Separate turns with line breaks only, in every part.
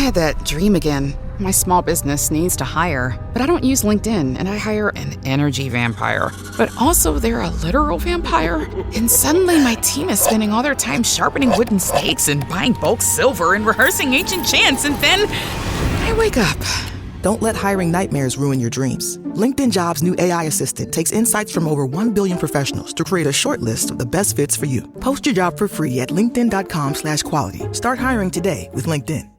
had that dream again. My small business needs to hire, but I don't use LinkedIn, and I hire an energy vampire. But also, they're a literal vampire. And suddenly, my team is spending all their time sharpening wooden stakes and buying bulk silver and rehearsing ancient chants, and then I wake up.
Don't let hiring nightmares ruin your dreams. LinkedIn Jobs' new AI assistant takes insights from over 1 billion professionals to create a short list of the best fits for you. Post your job for free at linkedin.com/quality. Start hiring today with LinkedIn.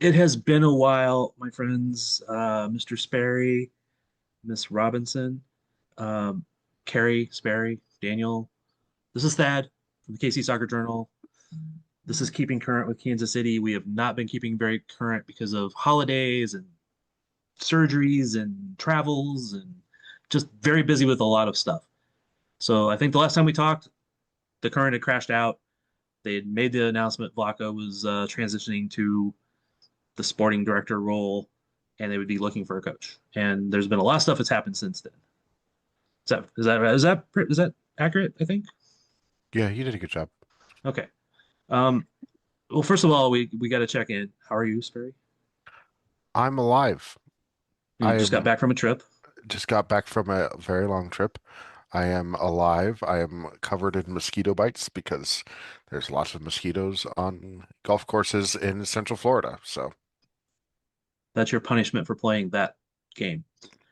It has been a while, my friends. Mr. Sperry, Miss Robinson, um, Carrie Sperry, Daniel. This is Thad from the KC Soccer Journal. This is keeping current with Kansas City. We have not been keeping very current because of holidays and surgeries and travels and just very busy with a lot of stuff. So I think the last time we talked, the current had crashed out. They had made the announcement Vlaco was transitioning to the sporting director role, and they would be looking for a coach. And there's been a lot of stuff that's happened since then. Is that accurate? I think.
Yeah, you did a good job.
Okay. Um, well, first of all, we got to check in. How are you, Sperry?
I'm alive.
You
I
just got
am
back from a trip.
just got back from a very long trip. I am alive. I am covered in mosquito bites because there's lots of mosquitoes on golf courses in Central Florida. So
That's your punishment for playing that game.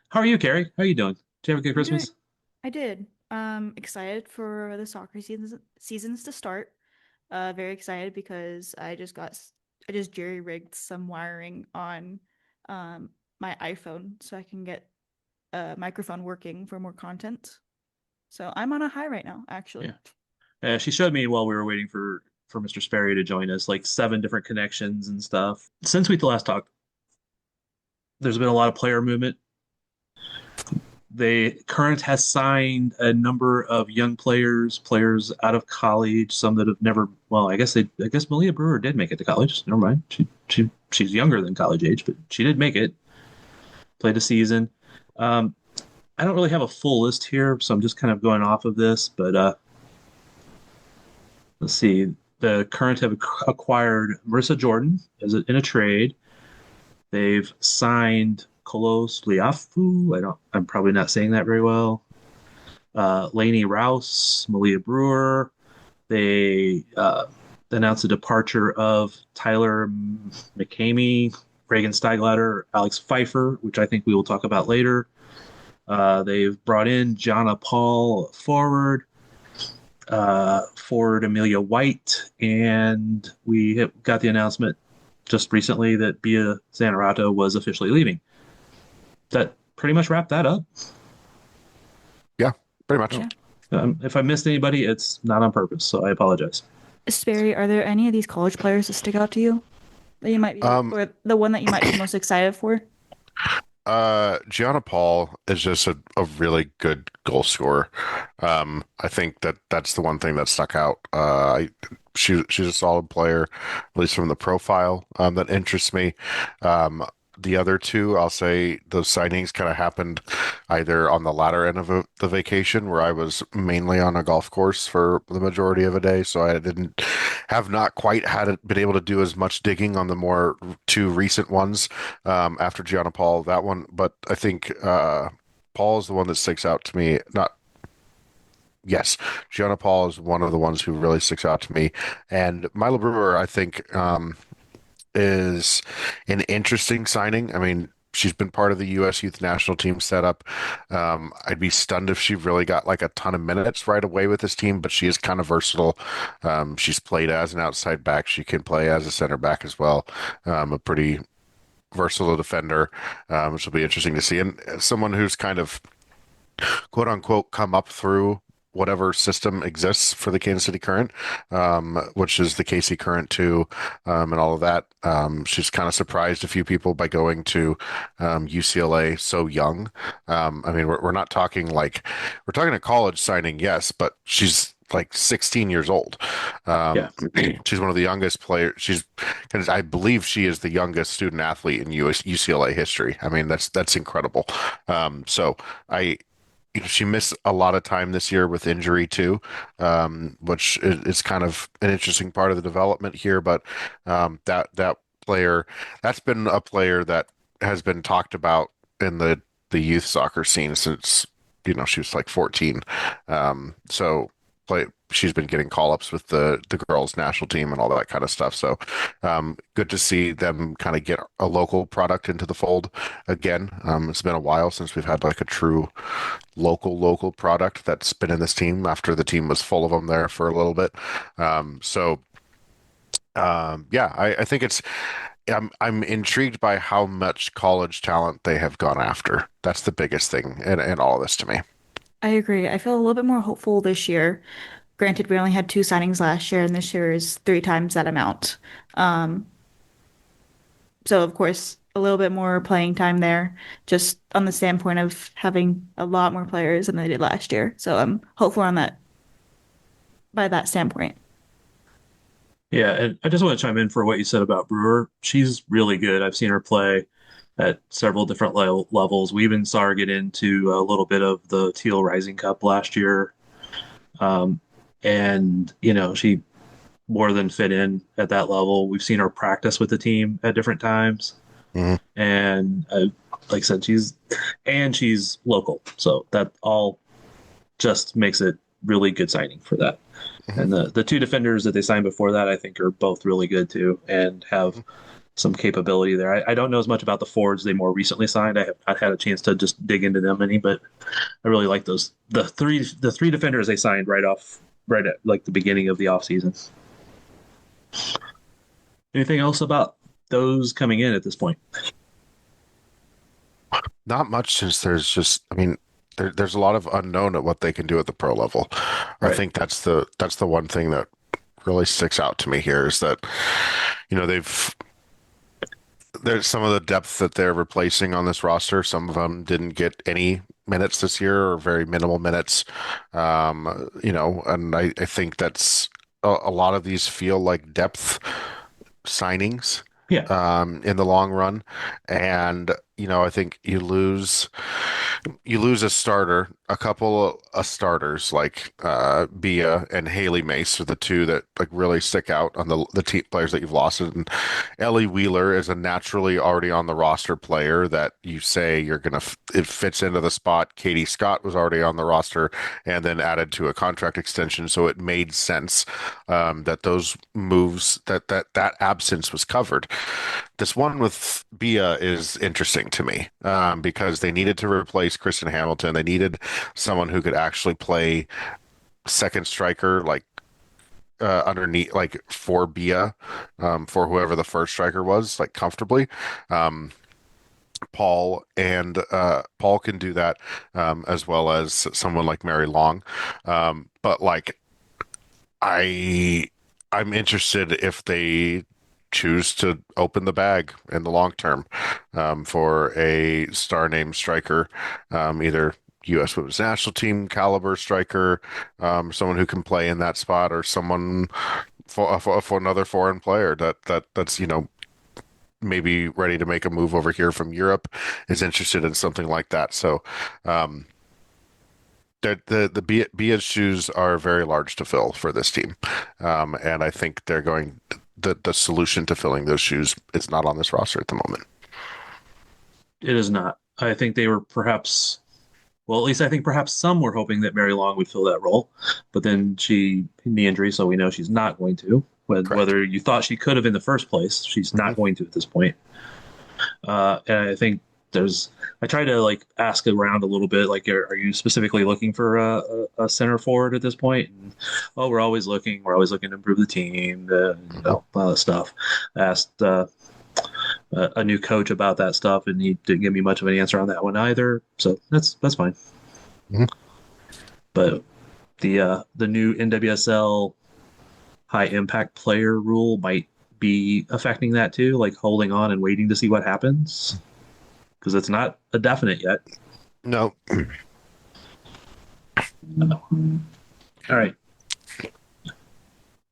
How are you, Carrie? How are you doing? Did you have a good
I'm doing.
Christmas?
I did. Excited for the soccer seasons to start. Very excited because I just jerry rigged some wiring on my iPhone so I can get a microphone working for more content. So I'm on a high right now, actually.
Yeah. She showed me while we were waiting for Mr. Sperry to join us, like 7 different connections and stuff. Since we last talked, there's been a lot of player movement. The Current has signed a number of young players out of college, some that have never. Well, I guess Malia Brewer did make it to college. Never mind, she's younger than college age, but she did make it. Played a season. Um, I don't really have a full list here, so I'm just kind of going off of this. But let's see. The Current have acquired Marissa Jordan in a trade. They've signed Kolos Liafu. I'm probably not saying that very well. Lainey Rouse, Malia Brewer. They announced the departure of Tyler McCamey, Reagan Steiglatter, Alex Pfeiffer, which I think we will talk about later. They've brought in Jonna Paul forward, forward Amelia White, and we have got the announcement just recently that Bia Zanerato was officially leaving. That pretty much wrapped that up.
yeah, pretty much.
Yeah.
If I missed anybody, it's not on purpose, so I apologize.
Sperry, are there any of these college players that stick out to you that you might be, or the one that you might be most excited for?
Gianna Paul is just a really good goal scorer. I think that's the one thing that stuck out. She's a solid player, at least from the profile, that interests me. The other two, I'll say those signings kind of happened either on the latter end of the vacation, where I was mainly on a golf course for the majority of a day, so I have not quite been able to do as much digging on the more two recent ones after Gianna Paul, that one. But I think Paul is the one that sticks out to me. Not Yes, Gianna Paul is one of the ones who really sticks out to me, and Mila Brewer, I think. Is an interesting signing. I mean, she's been part of the U.S. Youth National Team setup. I'd be stunned if she really got like a ton of minutes right away with this team, but she is kind of versatile. She's played as an outside back. She can play as a center back as well. A pretty versatile defender, which will be interesting to see. And someone who's kind of quote unquote come up through whatever system exists for the Kansas City Current, which is the KC Current 2, and all of that. She's kind of surprised a few people by going to UCLA so young. I mean, we're not talking like we're talking a college signing, yes, but she's like 16 years old.
Yeah.
She's one of the youngest players. I believe she is the youngest student athlete in UCLA history. I mean, that's incredible. So I. She missed a lot of time this year with injury too, which is kind of an interesting part of the development here. But that player, that's been a player that has been talked about in the youth soccer scene since she was like 14. So she's been getting call-ups with the girls national team and all that kind of stuff. So good to see them kind of get a local product into the fold again. It's been a while since we've had like a true local product that's been in this team after the team was full of them there for a little bit. Yeah, I think I'm intrigued by how much college talent they have gone after. That's the biggest thing in all of this to me.
I agree. I feel a little bit more hopeful this year. Granted, we only had two signings last year, and this year is three times that amount. Um, so of course, a little bit more playing time there, just on the standpoint of having a lot more players than they did last year. So I'm hopeful on that by that standpoint.
Yeah, and I just want to chime in for what you said about Brewer. She's really good. I've seen her play at several different levels. We even saw her get into a little bit of the Teal Rising Cup last year. Um, and, she more than fit in at that level. We've seen her practice with the team at different times.
Mhm.
And like I said, she's local. So that all just makes it really good signing for that.
Mhm.
And the two defenders that they signed before that, I think, are both really good too and have some capability there. I don't know as much about the forwards they more recently signed. I have not had a chance to just dig into them any, but I really like those the three defenders they signed right at like the beginning of the offseason. Anything else about those coming in at this point?
Not much since I mean, there's a lot of unknown at what they can do at the pro level. I
Right.
think that's the one thing that really sticks out to me here is that, they've there's some of the depth that they're replacing on this roster. Some of them didn't get any minutes this year or very minimal minutes. And I think that's a lot of these feel like depth signings
Yeah.
in the long run. And, I think you lose a starter, a couple of starters like Bia and Haley Mace are the two that like really stick out on the team players that you've lost. And Ellie Wheeler is a naturally already on the roster player that you say you're gonna it fits into the spot. Katie Scott was already on the roster and then added to a contract extension, so it made sense that those moves that absence was covered. This one with Bia is interesting to me because they needed to replace Kristen Hamilton. They needed someone who could actually play second striker, like underneath, like for Bia, for whoever the first striker was, like comfortably. Um, Paul can do that as well as someone like Mary Long. But like I I'm interested if they choose to open the bag in the long term for a star name striker, either U.S. Women's National Team caliber striker, someone who can play in that spot, or someone for another foreign player that's maybe ready to make a move over here from Europe is interested in something like that. So um, the Bia's shoes are very large to fill for this team, and I think the solution to filling those shoes is not on this roster at the moment.
It is not. I think they were perhaps, well, at least I think perhaps some were hoping that Mary Long would fill that role, but then she knee injury, so we know she's not going to.
Correct.
Whether you thought she could have in the first place, she's
Hmm.
not going to at this point. And I think I try to like ask around a little bit, like, are you specifically looking for a center forward at this point? And, oh, we're always looking to improve the team, all that stuff. I asked a new coach about that stuff, and he didn't give me much of an answer on that one either. So that's fine.
Hmm.
But the new NWSL high impact player rule might be affecting that too, like holding on and waiting to see what happens because it's not a definite yet.
No.
All right.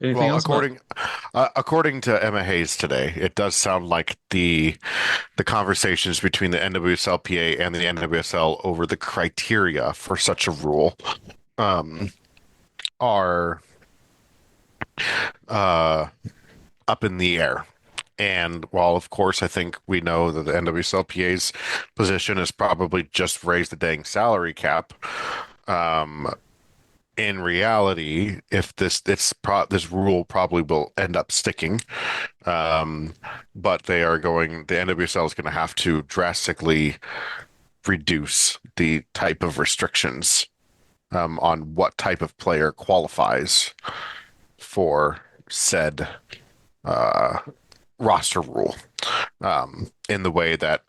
Anything
Well,
else about?
according to Emma Hayes today, it does sound like the conversations between the NWSLPA and the NWSL over the criteria for such a rule um, are uh, up in the air. And while, of course, I think we know that the NWSLPA's position is probably just raise the dang salary cap, um, in reality, if this rule probably will end up sticking, um, but the NWSL is going to have to drastically reduce the type of restrictions on what type of player qualifies for said uh, roster rule, in the way that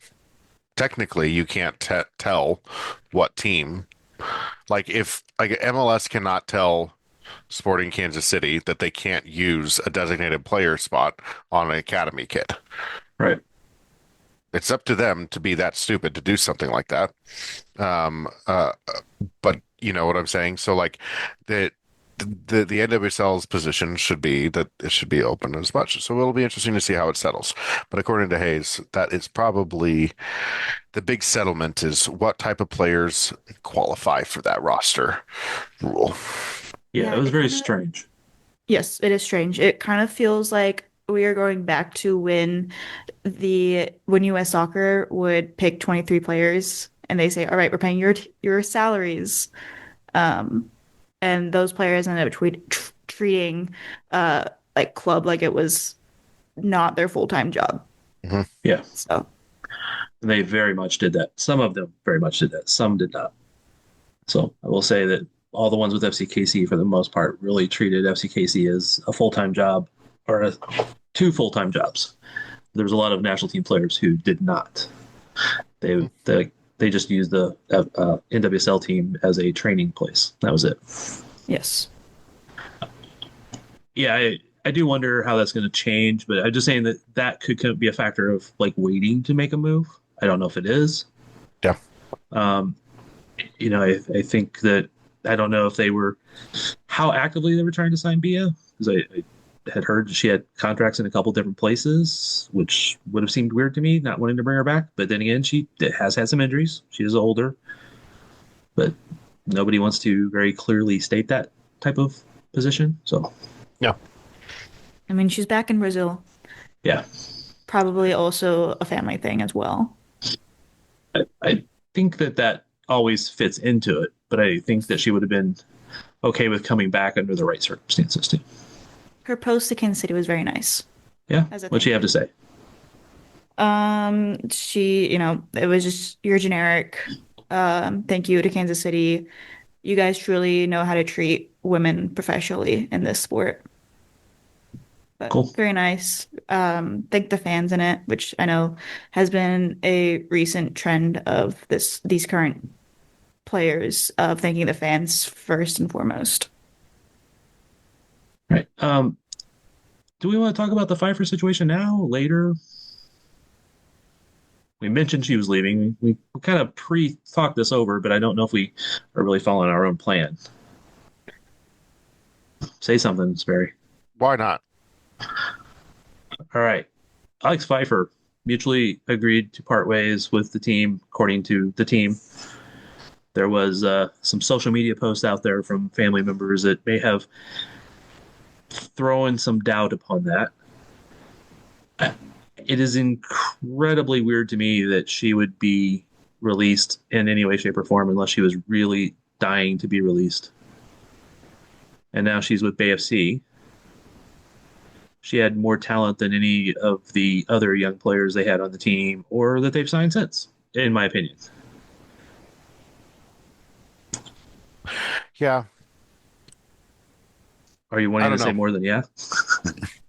technically you can't tell what team. Like if like MLS cannot tell Sporting Kansas City that they can't use a designated player spot on an academy kid.
Right.
It's up to them to be that stupid to do something like that. Um, uh, but you know what I'm saying? So like the the NWSL's position should be that it should be open as much. So it'll be interesting to see how it settles. But according to Hayes, that is probably the big settlement is what type of players qualify for that roster rule.
Yeah,
Yeah,
it was
it
very
kind of
strange.
yes, it is strange. It kind of feels like we are going back to when US Soccer would pick 23 players and they say, "All right, we're paying your salaries." Um, and those players ended up treating uh like club like it was not their full-time job.
Mhm.
Yeah,
So,
and they very much did that. Some of them very much did that. Some did not. So I will say that all the ones with FCKC, for the most part, really treated FCKC as a full time job or two full time jobs. There was a lot of national team players who did not. They just used the NWSL team as a training place. That was it.
yes.
Yeah, I do wonder how that's going to change, but I'm just saying that that could be a factor of like waiting to make a move. I don't know if it is.
Yeah.
Um, I think that I don't know if they were how actively they were trying to sign Bia because I had heard she had contracts in a couple different places, which would have seemed weird to me, not wanting to bring her back. But then again, she has had some injuries. She is older, but nobody wants to very clearly state that type of position. So
Yeah.
I mean, she's back in Brazil.
yeah,
Probably also a family thing as well.
I think that always fits into it, but I think that she would have been okay with coming back under the right circumstances too.
Her post to Kansas City was very nice
Yeah,
as a
what'd she
thank
have
you.
to say?
It was just your generic thank you to Kansas City. You guys truly know how to treat women professionally in this sport. But
Cool.
very nice. Thank the fans in it, which I know has been a recent trend of these current players of thanking the fans first and foremost.
Right. Do we want to talk about the Pfeiffer situation now, later? We mentioned she was leaving. We kind of pre-talked this over, but I don't know if we are really following our own plan. Say something, Sperry.
Why not?
All right. Alex Pfeiffer mutually agreed to part ways with the team, according to the team. There was some social media posts out there from family members that may have thrown some doubt upon that. It is incredibly weird to me that she would be released in any way, shape, or form unless she was really dying to be released. And now she's with BFC. She had more talent than any of the other young players they had on the team or that they've signed since, in my opinion.
Yeah,
Are you
I
wanting to
don't
say
know.
more than yeah?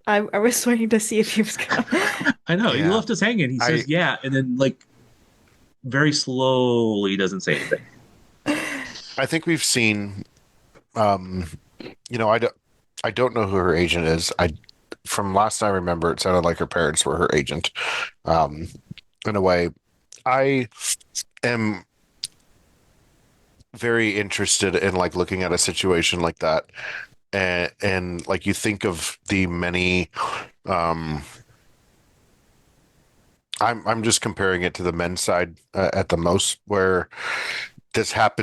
I was waiting to see if he was gonna.
I know. He
Yeah,
left us hanging. He
I
says yeah, and then like very slowly doesn't say anything.
I think we've seen. Um, I don't know who her agent is. I from last I remember, it sounded like her parents were her agent. Um, in a way, I am very interested in like looking at a situation like that and like you think of the many um I'm just comparing it to the men's side at the most, where this type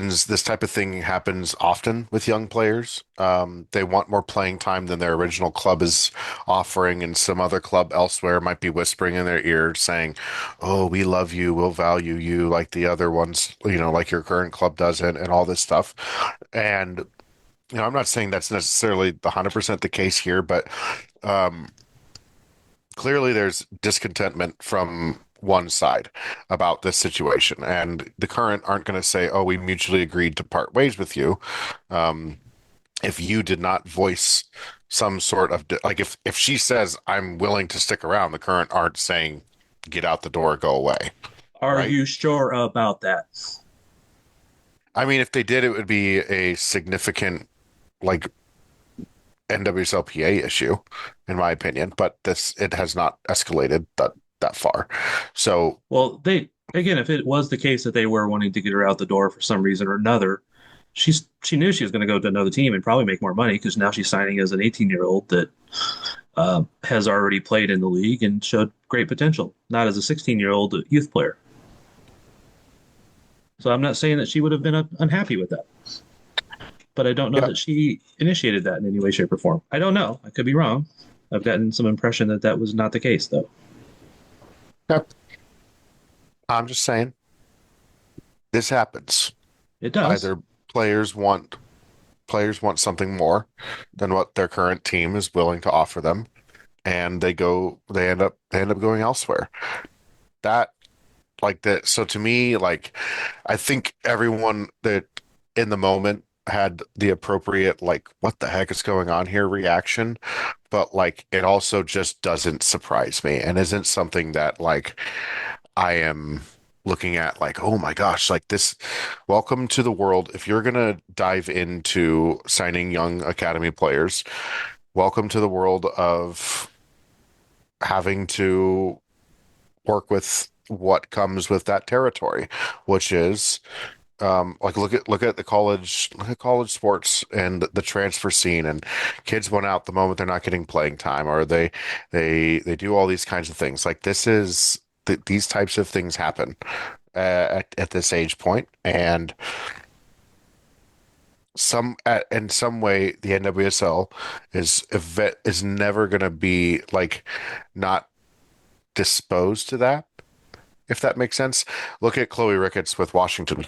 of thing happens often with young players. They want more playing time than their original club is offering, and some other club elsewhere might be whispering in their ear saying, "Oh, we love you, we'll value you like the other ones, like your current club doesn't," and all this stuff. And I'm not saying that's necessarily the 100% the case here, but um, clearly there's discontentment from one side about this situation, and the current aren't going to say, "Oh, we mutually agreed to part ways with you." Um, if you did not voice some sort of like, if she says, "I'm willing to stick around," the current aren't saying, "Get out the door, go away,"
Are
right?
you sure about that?
I mean, if they did, it would be a significant like NWSLPA issue, in my opinion. But it has not escalated that far. So
Well, they again, if it was the case that they were wanting to get her out the door for some reason or another, she knew she was going to go to another team and probably make more money because now she's signing as an 18-year-old that has already played in the league and showed great potential, not as a 16-year-old youth player. So I'm not saying that she would have been unhappy with that, but I don't know
yeah,
that she initiated that in any way, shape, or form. I don't know. I could be wrong. I've gotten some impression that that was not the case, though.
yeah. I'm just saying this happens.
It does.
Either players want players want something more than what their current team is willing to offer them, and they end up going elsewhere. That like that. So to me, like I think everyone that in the moment had the appropriate like what the heck is going on here reaction, but like it also just doesn't surprise me and isn't something that like I am looking at like, oh my gosh, like this, welcome to the world. If you're gonna dive into signing young academy players, welcome to the world of having to work with what comes with that territory, which is like look at college sports and the transfer scene, and kids want out the moment they're not getting playing time, or they do all these kinds of things. Like these types of things happen at this age point, and in some way the NWSL is never going to be like not disposed to that, if that makes sense. Look at Chloe Ricketts with Washington,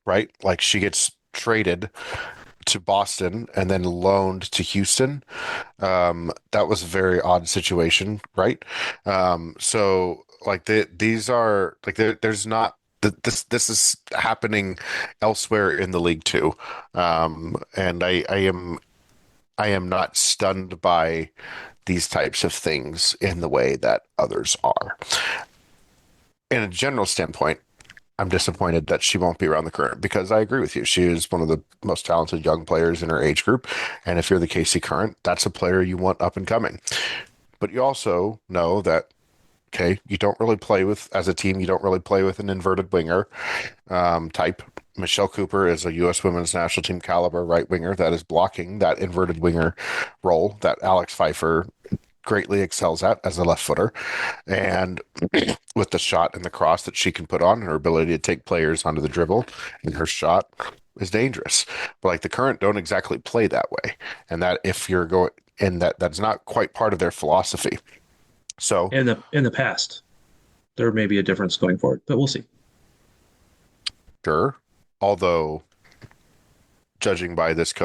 right? Like she gets traded to Boston and then loaned to Houston. That was a very odd situation, right? So like these are like there's not this is happening elsewhere in the league too. And I am not stunned by these types of things in the way that others are. In a general standpoint, I'm disappointed that she won't be around the current because I agree with you. She is one of the most talented young players in her age group. And if you're the KC current, that's a player you want up and coming. But you also know that, okay, you don't really play with, as a team, you don't really play with an inverted winger type. Michelle Cooper is a U.S. women's national team caliber right winger that is blocking that inverted winger role that Alex Pfeiffer greatly excels at as a left footer. And with the shot and the cross that she can put on, her ability to take players onto the dribble, and her shot is dangerous. But like the current don't exactly play that way. And that if you're going and that's not quite part of their philosophy. So
In the past, there may be a difference going forward, but we'll see.
sure. Although judging by this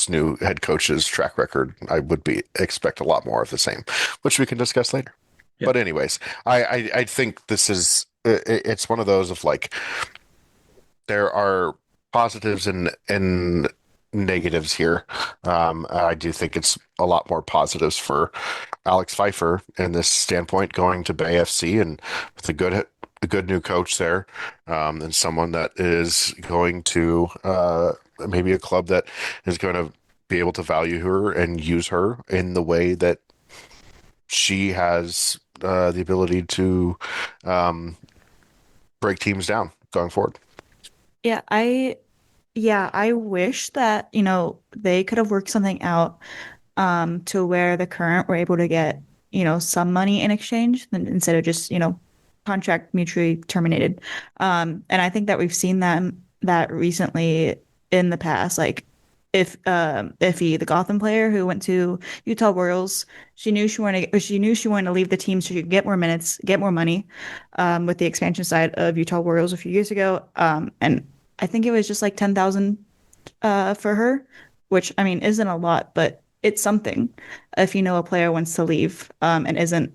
new head coach's track record, I would be expect a lot more of the same, which we can discuss later.
Yeah.
But anyways, I think this is it's one of those of like there are positives and negatives here. I do think it's a lot more positives for Alex Pfeiffer in this standpoint, going to Bay FC and with a good new coach there, and someone that is going to maybe a club that is going to be able to value her and use her in the way that she has the ability to um, break teams down going forward.
Yeah, I Yeah, I wish that, they could have worked something out to where the current were able to get, some money in exchange instead of just, contract mutually terminated. And I think that we've seen that recently in the past. Like if the Gotham player who went to Utah Royals, she knew she wanted to leave the team so she could get more minutes, get more money, with the expansion side of Utah Royals a few years ago. And I think it was just like 10,000 for her, which I mean isn't a lot, but it's something if you know a player wants to leave and isn't,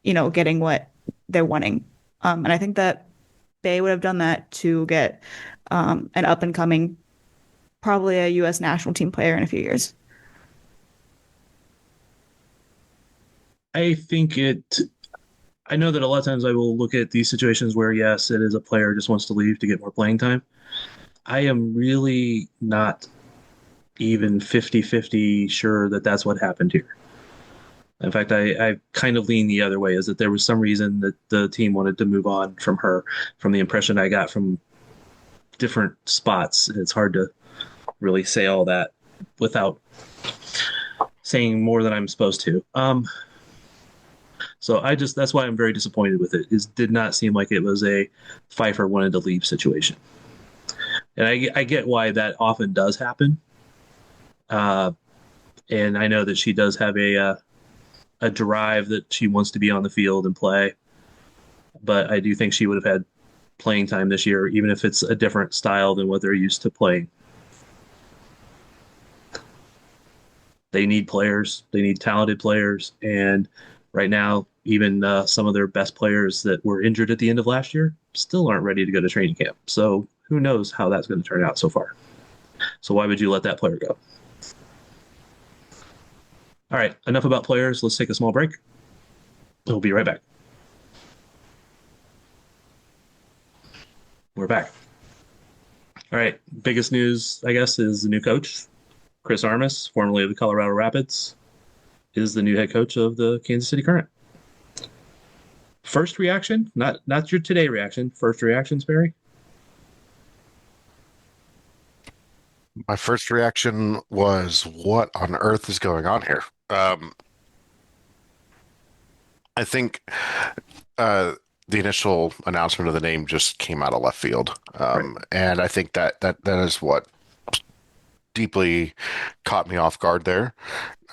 getting what they're wanting. And I think that Bay would have done that to get an up and coming, probably a U.S. national team player in a few years.
I think it. I know that a lot of times I will look at these situations where, yes, it is a player just wants to leave to get more playing time. I am really not even 50-50 sure that that's what happened here. In fact, I kind of lean the other way, is that there was some reason that the team wanted to move on from her, from the impression I got from different spots. It's hard to really say all that without saying more than I'm supposed to. So that's why I'm very disappointed with it. It did not seem like it was a Pfeiffer wanted to leave situation. And I get why that often does happen. Uh, and I know that she does have a drive that she wants to be on the field and play. But I do think she would have had playing time this year, even if it's a different style than what they're used to playing. They need players, they need talented players. And right now, even some of their best players that were injured at the end of last year still aren't ready to go to training camp. So who knows how that's going to turn out so far. So why would you let that player go? All right, enough about players. Let's take a small break. We'll be right back. We're back. All right, biggest news, I guess, is the new coach, Chris Armas, formerly of the Colorado Rapids, is the new head coach of the Kansas City Current. First reaction, not your today reaction. First reaction, Barry.
My first reaction was, what on earth is going on here? I think uh, the initial announcement of the name just came out of left field,
Right.
and I think that is what deeply caught me off guard there.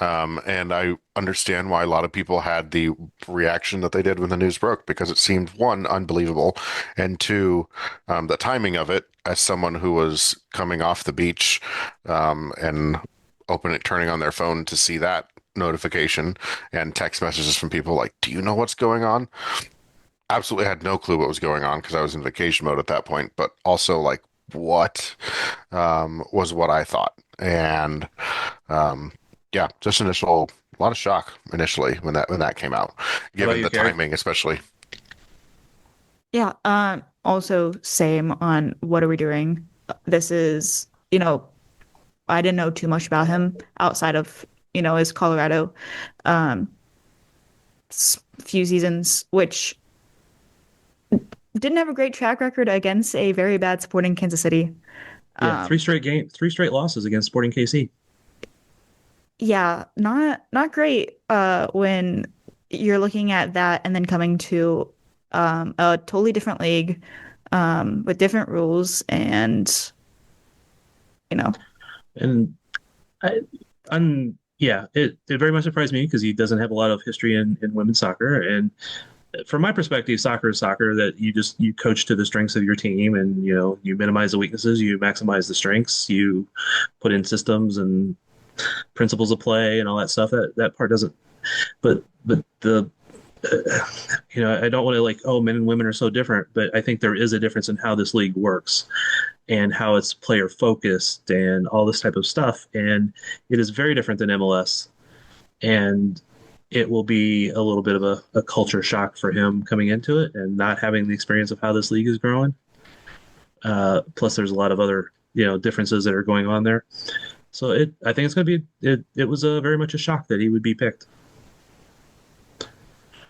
And I understand why a lot of people had the reaction that they did when the news broke, because it seemed, one, unbelievable, and two, the timing of it, as someone who was coming off the beach and turning on their phone to see that notification and text messages from people like, do you know what's going on? Absolutely had no clue what was going on because I was in vacation mode at that point, but also like, what was what I thought. And um, yeah, just initial, a lot of shock initially when that came out,
How about
given
you,
the
Carrie?
timing, especially.
Yeah, also same on what are we doing? This is, I didn't know too much about him outside of, his Colorado um few seasons, which didn't have a great track record against a very bad Sporting Kansas City.
Yeah,
Um,
three straight losses against Sporting KC.
yeah, not great when you're looking at that and then coming to a totally different league with different rules and you know
And I, yeah, it very much surprised me because he doesn't have a lot of history in women's soccer. And from my perspective, soccer is soccer, that you coach to the strengths of your team, and you minimize the weaknesses, you maximize the strengths, you put in systems and principles of play and all that stuff. That part doesn't. But the I don't want to like, oh, men and women are so different, but I think there is a difference in how this league works and how it's player focused and all this type of stuff. And it is very different than MLS. And it will be a little bit of a culture shock for him coming into it and not having the experience of how this league is growing. Plus, there's a lot of other differences that are going on there. So I think it's going to be it was a very much a shock that he would be picked.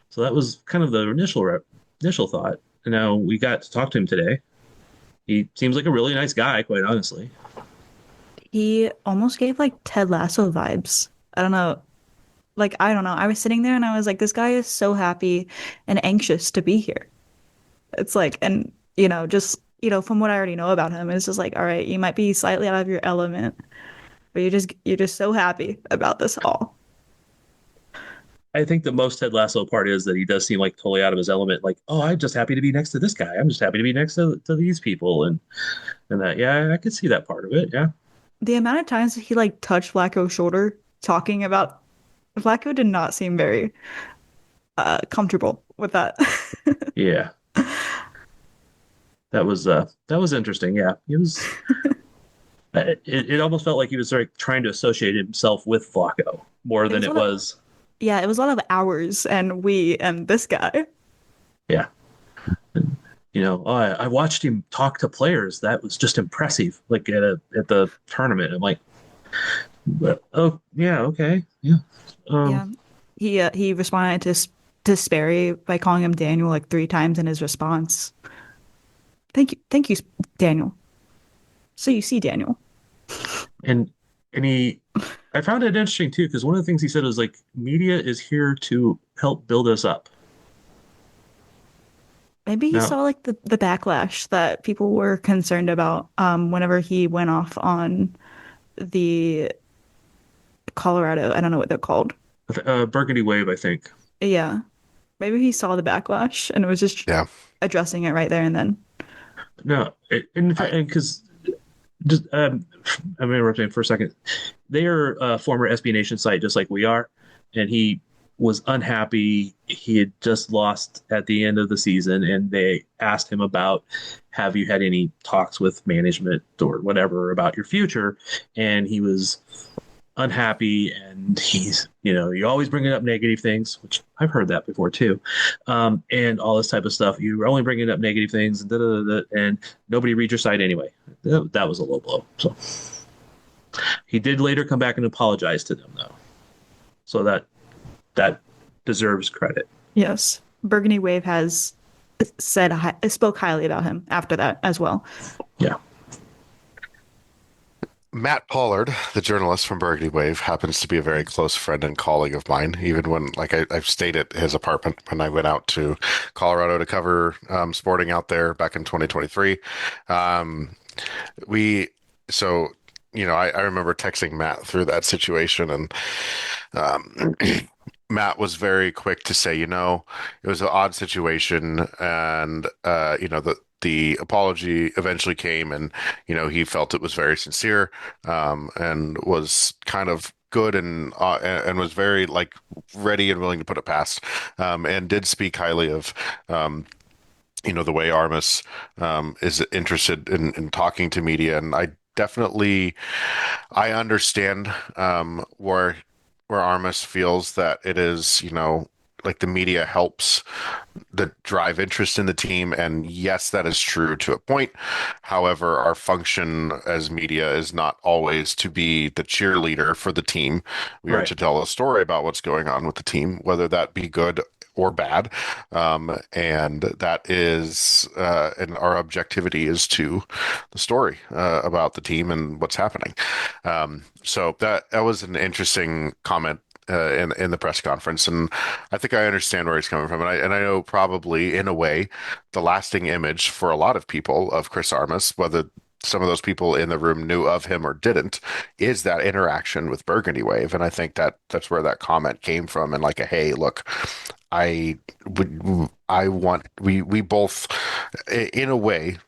So that was kind of the initial thought. And now we got to talk to him today. He seems like a really nice guy, quite honestly.
He almost gave like Ted Lasso vibes. I don't know. Like, I don't know. I was sitting there and I was like, this guy is so happy and anxious to be here. It's like, and just, from what I already know about him, it's just like, all right, you might be slightly out of your element, but you're just so happy about this all.
I think the most Ted Lasso part is that he does seem like totally out of his element. Like, oh, I'm just happy to be next to this guy. I'm just happy to be next to these people, and that. Yeah, I could see that part of it. Yeah,
The amount of times he like touched Flacco's shoulder talking about Flacco did not seem very comfortable with that.
yeah. That was interesting. Yeah, he was. It almost felt like he was sort of trying to associate himself with Flacco more
It
than
was a
it
lot of
was.
Yeah, it was a lot of hours and we and this guy.
Yeah, oh, I watched him talk to players. That was just impressive. Like at the tournament, I'm like, oh yeah, okay, yeah. Um,
Yeah. He responded to Sperry by calling him Daniel like three times in his response. Thank you, Daniel. So you see, Daniel.
and and he, I found it interesting too because one of the things he said was like, media is here to help build us up.
Maybe he
Now,
saw like the backlash that people were concerned about whenever he went off on the Colorado. I don't know what they're called.
Burgundy Wave, I think.
Yeah. Maybe he saw the backlash and was just
Yeah.
addressing it right there and then.
No, in fact,
I
because just I'm interrupting for a second. They are a former SB Nation site, just like we are, and he was unhappy. He had just lost at the end of the season, and they asked him about, have you had any talks with management or whatever about your future? And he was unhappy, and he's, you always bringing up negative things, which I've heard that before too, and all this type of stuff. You're only bringing up negative things, and, and nobody reads your site anyway. That was a low blow. So he did later come back and apologize to them, though. So that deserves credit.
Yes. Burgundy Wave has spoke highly about him after that as well.
Yeah.
Matt Pollard, the journalist from Burgundy Wave, happens to be a very close friend and colleague of mine. Even when, like, I've stayed at his apartment when I went out to Colorado to cover sporting out there back in 2023. Um, we, so, I remember texting Matt through that situation, and um, Matt was very quick to say, it was an odd situation, and the apology eventually came, and he felt it was very sincere, and was kind of good, and was very like ready and willing to put it past, and did speak highly of the way Armas is interested in talking to media, and I understand where Armas feels that it is, like the media helps the drive interest in the team. And yes, that is true to a point. However, our function as media is not always to be the cheerleader for the team. We are
Right.
to tell a story about what's going on with the team, whether that be good or bad. And that is, and our objectivity is to the story about the team and what's happening. So that was an interesting comment in the press conference, and I think I understand where he's coming from, and I know probably in a way the lasting image for a lot of people of Chris Armas, whether some of those people in the room knew of him or didn't, is that interaction with Burgundy Wave, and I think that's where that comment came from, and like a hey, look, I want we both in a way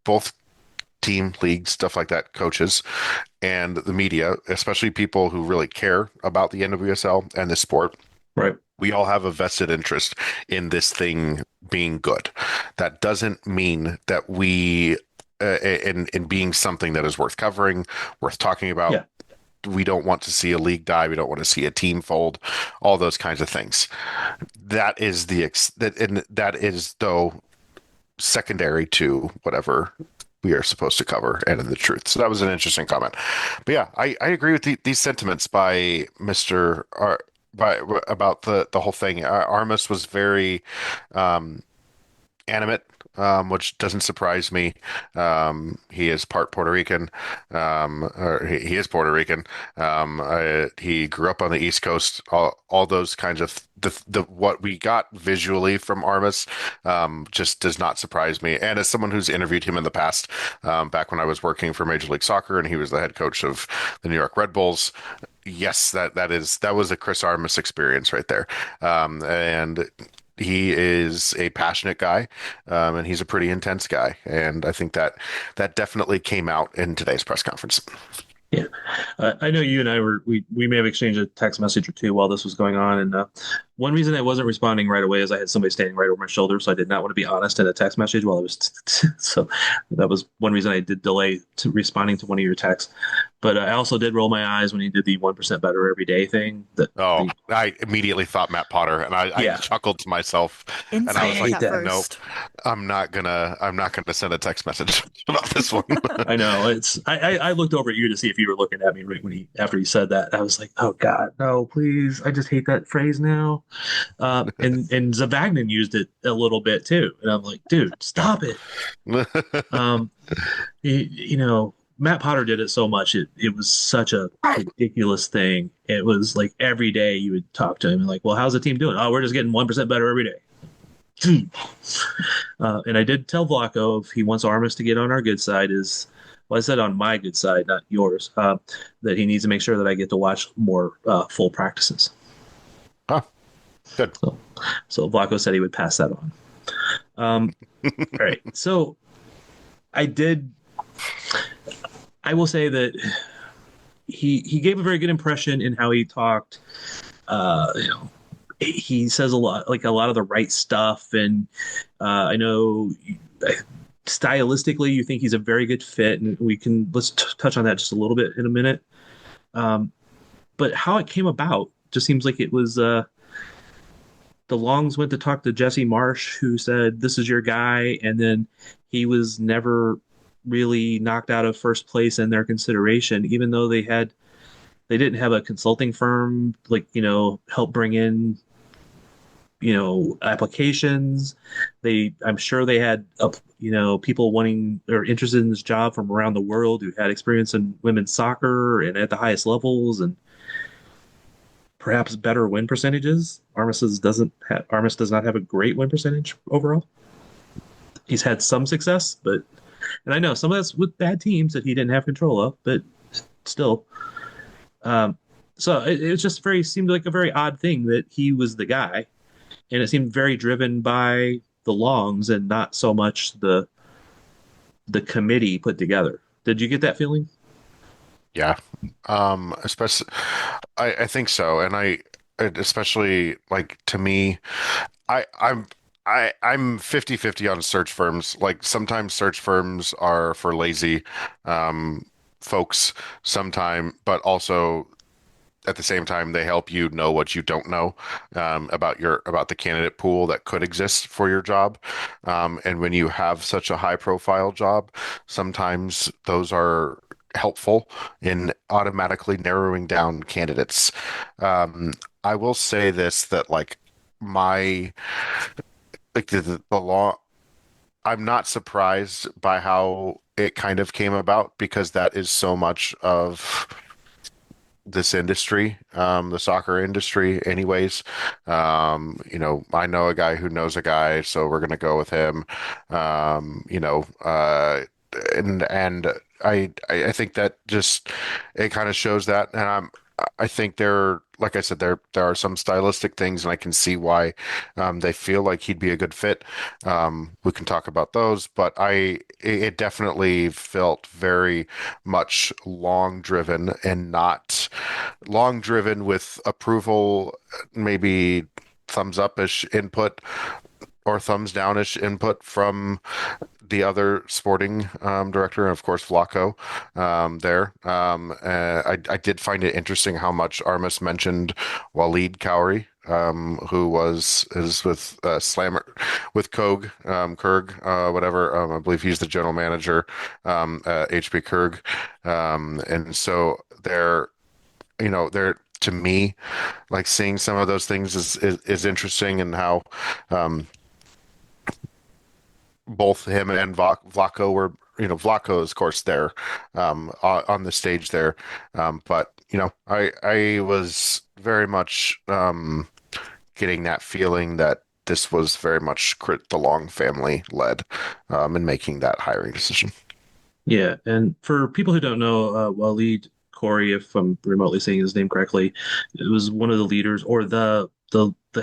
both team, league, stuff like that, coaches, and the media, especially people who really care about the NWSL and the sport.
Right.
We all have a vested interest in this thing being good. That doesn't mean that we, in being something that is worth covering, worth talking about.
Yeah.
We don't want to see a league die. We don't want to see a team fold. All those kinds of things. That is that is though secondary to whatever we are supposed to cover and in the truth. So that was an interesting comment. But yeah, I agree with these sentiments by Mr. About the whole thing. Armas was very animate which doesn't surprise me. He is part Puerto Rican, or he is Puerto Rican. He grew up on the East Coast. All those kinds of the what we got visually from Armas just does not surprise me. And as someone who's interviewed him in the past, back when I was working for Major League Soccer and he was the head coach of the New York Red Bulls, yes, that was a Chris Armas experience right there. And he is a passionate guy, and he's a pretty intense guy, and I think that definitely came out in today's press conference.
Yeah, I know you and I we may have exchanged a text message or two while this was going on, and one reason I wasn't responding right away is I had somebody standing right over my shoulder, so I did not want to be honest in a text message while I was so that was one reason I did delay to responding to one of your texts. But I also did roll my eyes when he did the 1% better every day thing.
Oh, I immediately thought Matt Potter, and I
Yeah,
chuckled to myself, and I
I
was
Instinct
like,
hate
at
that.
nope,
first.
I'm not gonna send a text message about this one.
I know it's. I looked over at you to see if you were looking at me right when he after he said that. I was like, oh God, no, please! I just hate that phrase now. And Zavagnin used it a little bit too, and I'm like, dude, stop it. Um, Matt Potter did it so much. It was such a ridiculous thing. It was like every day you would talk to him and like, well, how's the team doing? Oh, we're just getting 1% better every day. And I did tell Vlaco if he wants Armas to get on our good side is, well, I said on my good side, not yours, that he needs to make sure that I get to watch more full practices.
Huh, good.
So Vlaco said he would pass that on. All right. So I did. I will say that he gave a very good impression in how he talked. You know, he says a lot of the right stuff, and I know stylistically you think he's a very good fit, and let's touch on that just a little bit in a minute. But how it came about just seems like it was the Longs went to talk to Jesse Marsh, who said, "This is your guy," and then he was never really knocked out of first place in their consideration, even though they didn't have a consulting firm like help bring in applications. I'm sure they had people wanting or interested in this job from around the world who had experience in women's soccer and at the highest levels and perhaps better win percentages. Armas does not have a great win percentage overall. He's had some success, and I know some of that's with bad teams that he didn't have control of, but still. So it was just seemed like a very odd thing that he was the guy, and it seemed very driven by the Longs and not so much the committee put together. Did you get that feeling?
Yeah. Especially, I think so, and especially like to me, I'm 50/50 on search firms. Like sometimes search firms are for lazy folks sometime, but also at the same time they help you know what you don't know about the candidate pool that could exist for your job. And when you have such a high profile job, sometimes those are helpful in automatically narrowing down candidates. Um, I will say this that my the law, I'm not surprised by how it kind of came about because that is so much of this industry, the soccer industry, anyways. I know a guy who knows a guy, so we're gonna go with him. Um, you know, uh, and I think that just it kind of shows that, and I think like I said, there are some stylistic things, and I can see why they feel like he'd be a good fit. We can talk about those, but it definitely felt very much long driven and not long driven with approval, maybe thumbs up-ish input or thumbs down-ish input from the other sporting director, and of course Flacco there. I did find it interesting how much Armas mentioned Waleed Kauri, who is with Slammer with Kurg, whatever. I believe he's the general manager at HB Kurg, and so they're to me like seeing some of those things is interesting and how. both him and Vlaco were, Vlaco is of course there, on the stage there. But I was very much getting that feeling that this was very much the Long family led, in making that hiring decision.
Yeah, and for people who don't know, Waleed Corey, if I'm remotely saying his name correctly, it was one of the leaders or the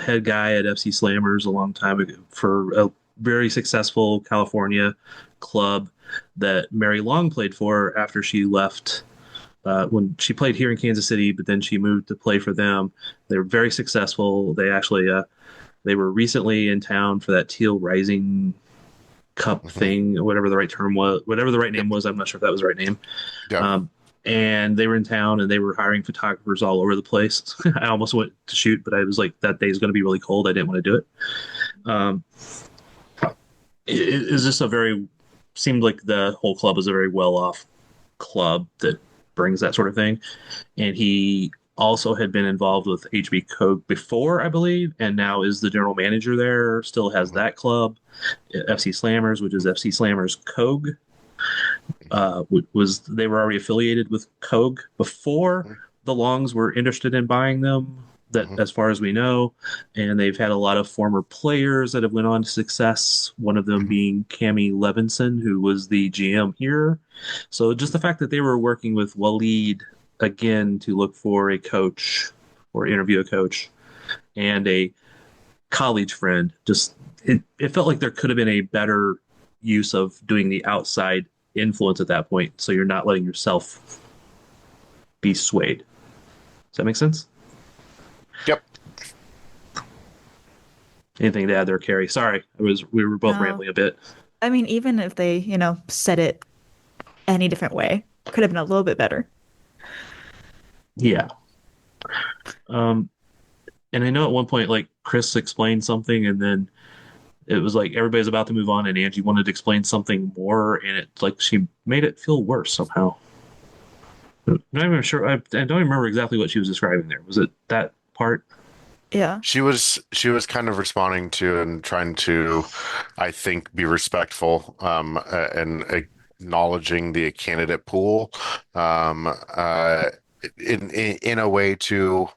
head guy at FC Slammers a long time ago for a very successful California club that Mary Long played for after she left. When she played here in Kansas City, but then she moved to play for them. They were very successful. They were recently in town for that Teal Rising Cup
Hmm.
thing, whatever the right term was, whatever the right
Yep.
name was. I'm not sure if that was the right name.
Yeah.
Um, and they were in town and they were hiring photographers all over the place. I almost went to shoot, but I was like, that day is going to be really cold. I didn't want to do it. Um, it is just a very, seemed like the whole club was a very well off club that brings that sort of thing. And he also had been involved with HB Koch before, I believe, and now is the general manager there. Still has
Hmm.
that club, FC Slammers, which is FC Slammers Koch. Was they were already affiliated with Koch before
Hmm.
the Longs were interested in buying them. That,
Hmm.
as far as we know, and they've had a lot of former players that have went on to success. One of them
Hmm.
being Cami Levinson, who was the GM here. So just the fact that they were working with Waleed again to look for a coach or interview a coach and a college friend, just it felt like there could have been a better use of doing the outside influence at that point, so you're not letting yourself be swayed. Does that make sense?
Yep.
Anything to add there, Carrie? Sorry, we were both
No,
rambling a bit.
I mean, even if they, said it any different way, could have been a little bit better.
Yeah. Um, and I know at one point, like Chris explained something, and then it was like everybody's about to move on, and Angie wanted to explain something more, and it's like she made it feel worse somehow. I'm not even sure. I don't even remember exactly what she was describing there. Was it that part?
Yeah.
She was kind of responding to and trying to, I think, be respectful, and acknowledging the candidate pool, in a way to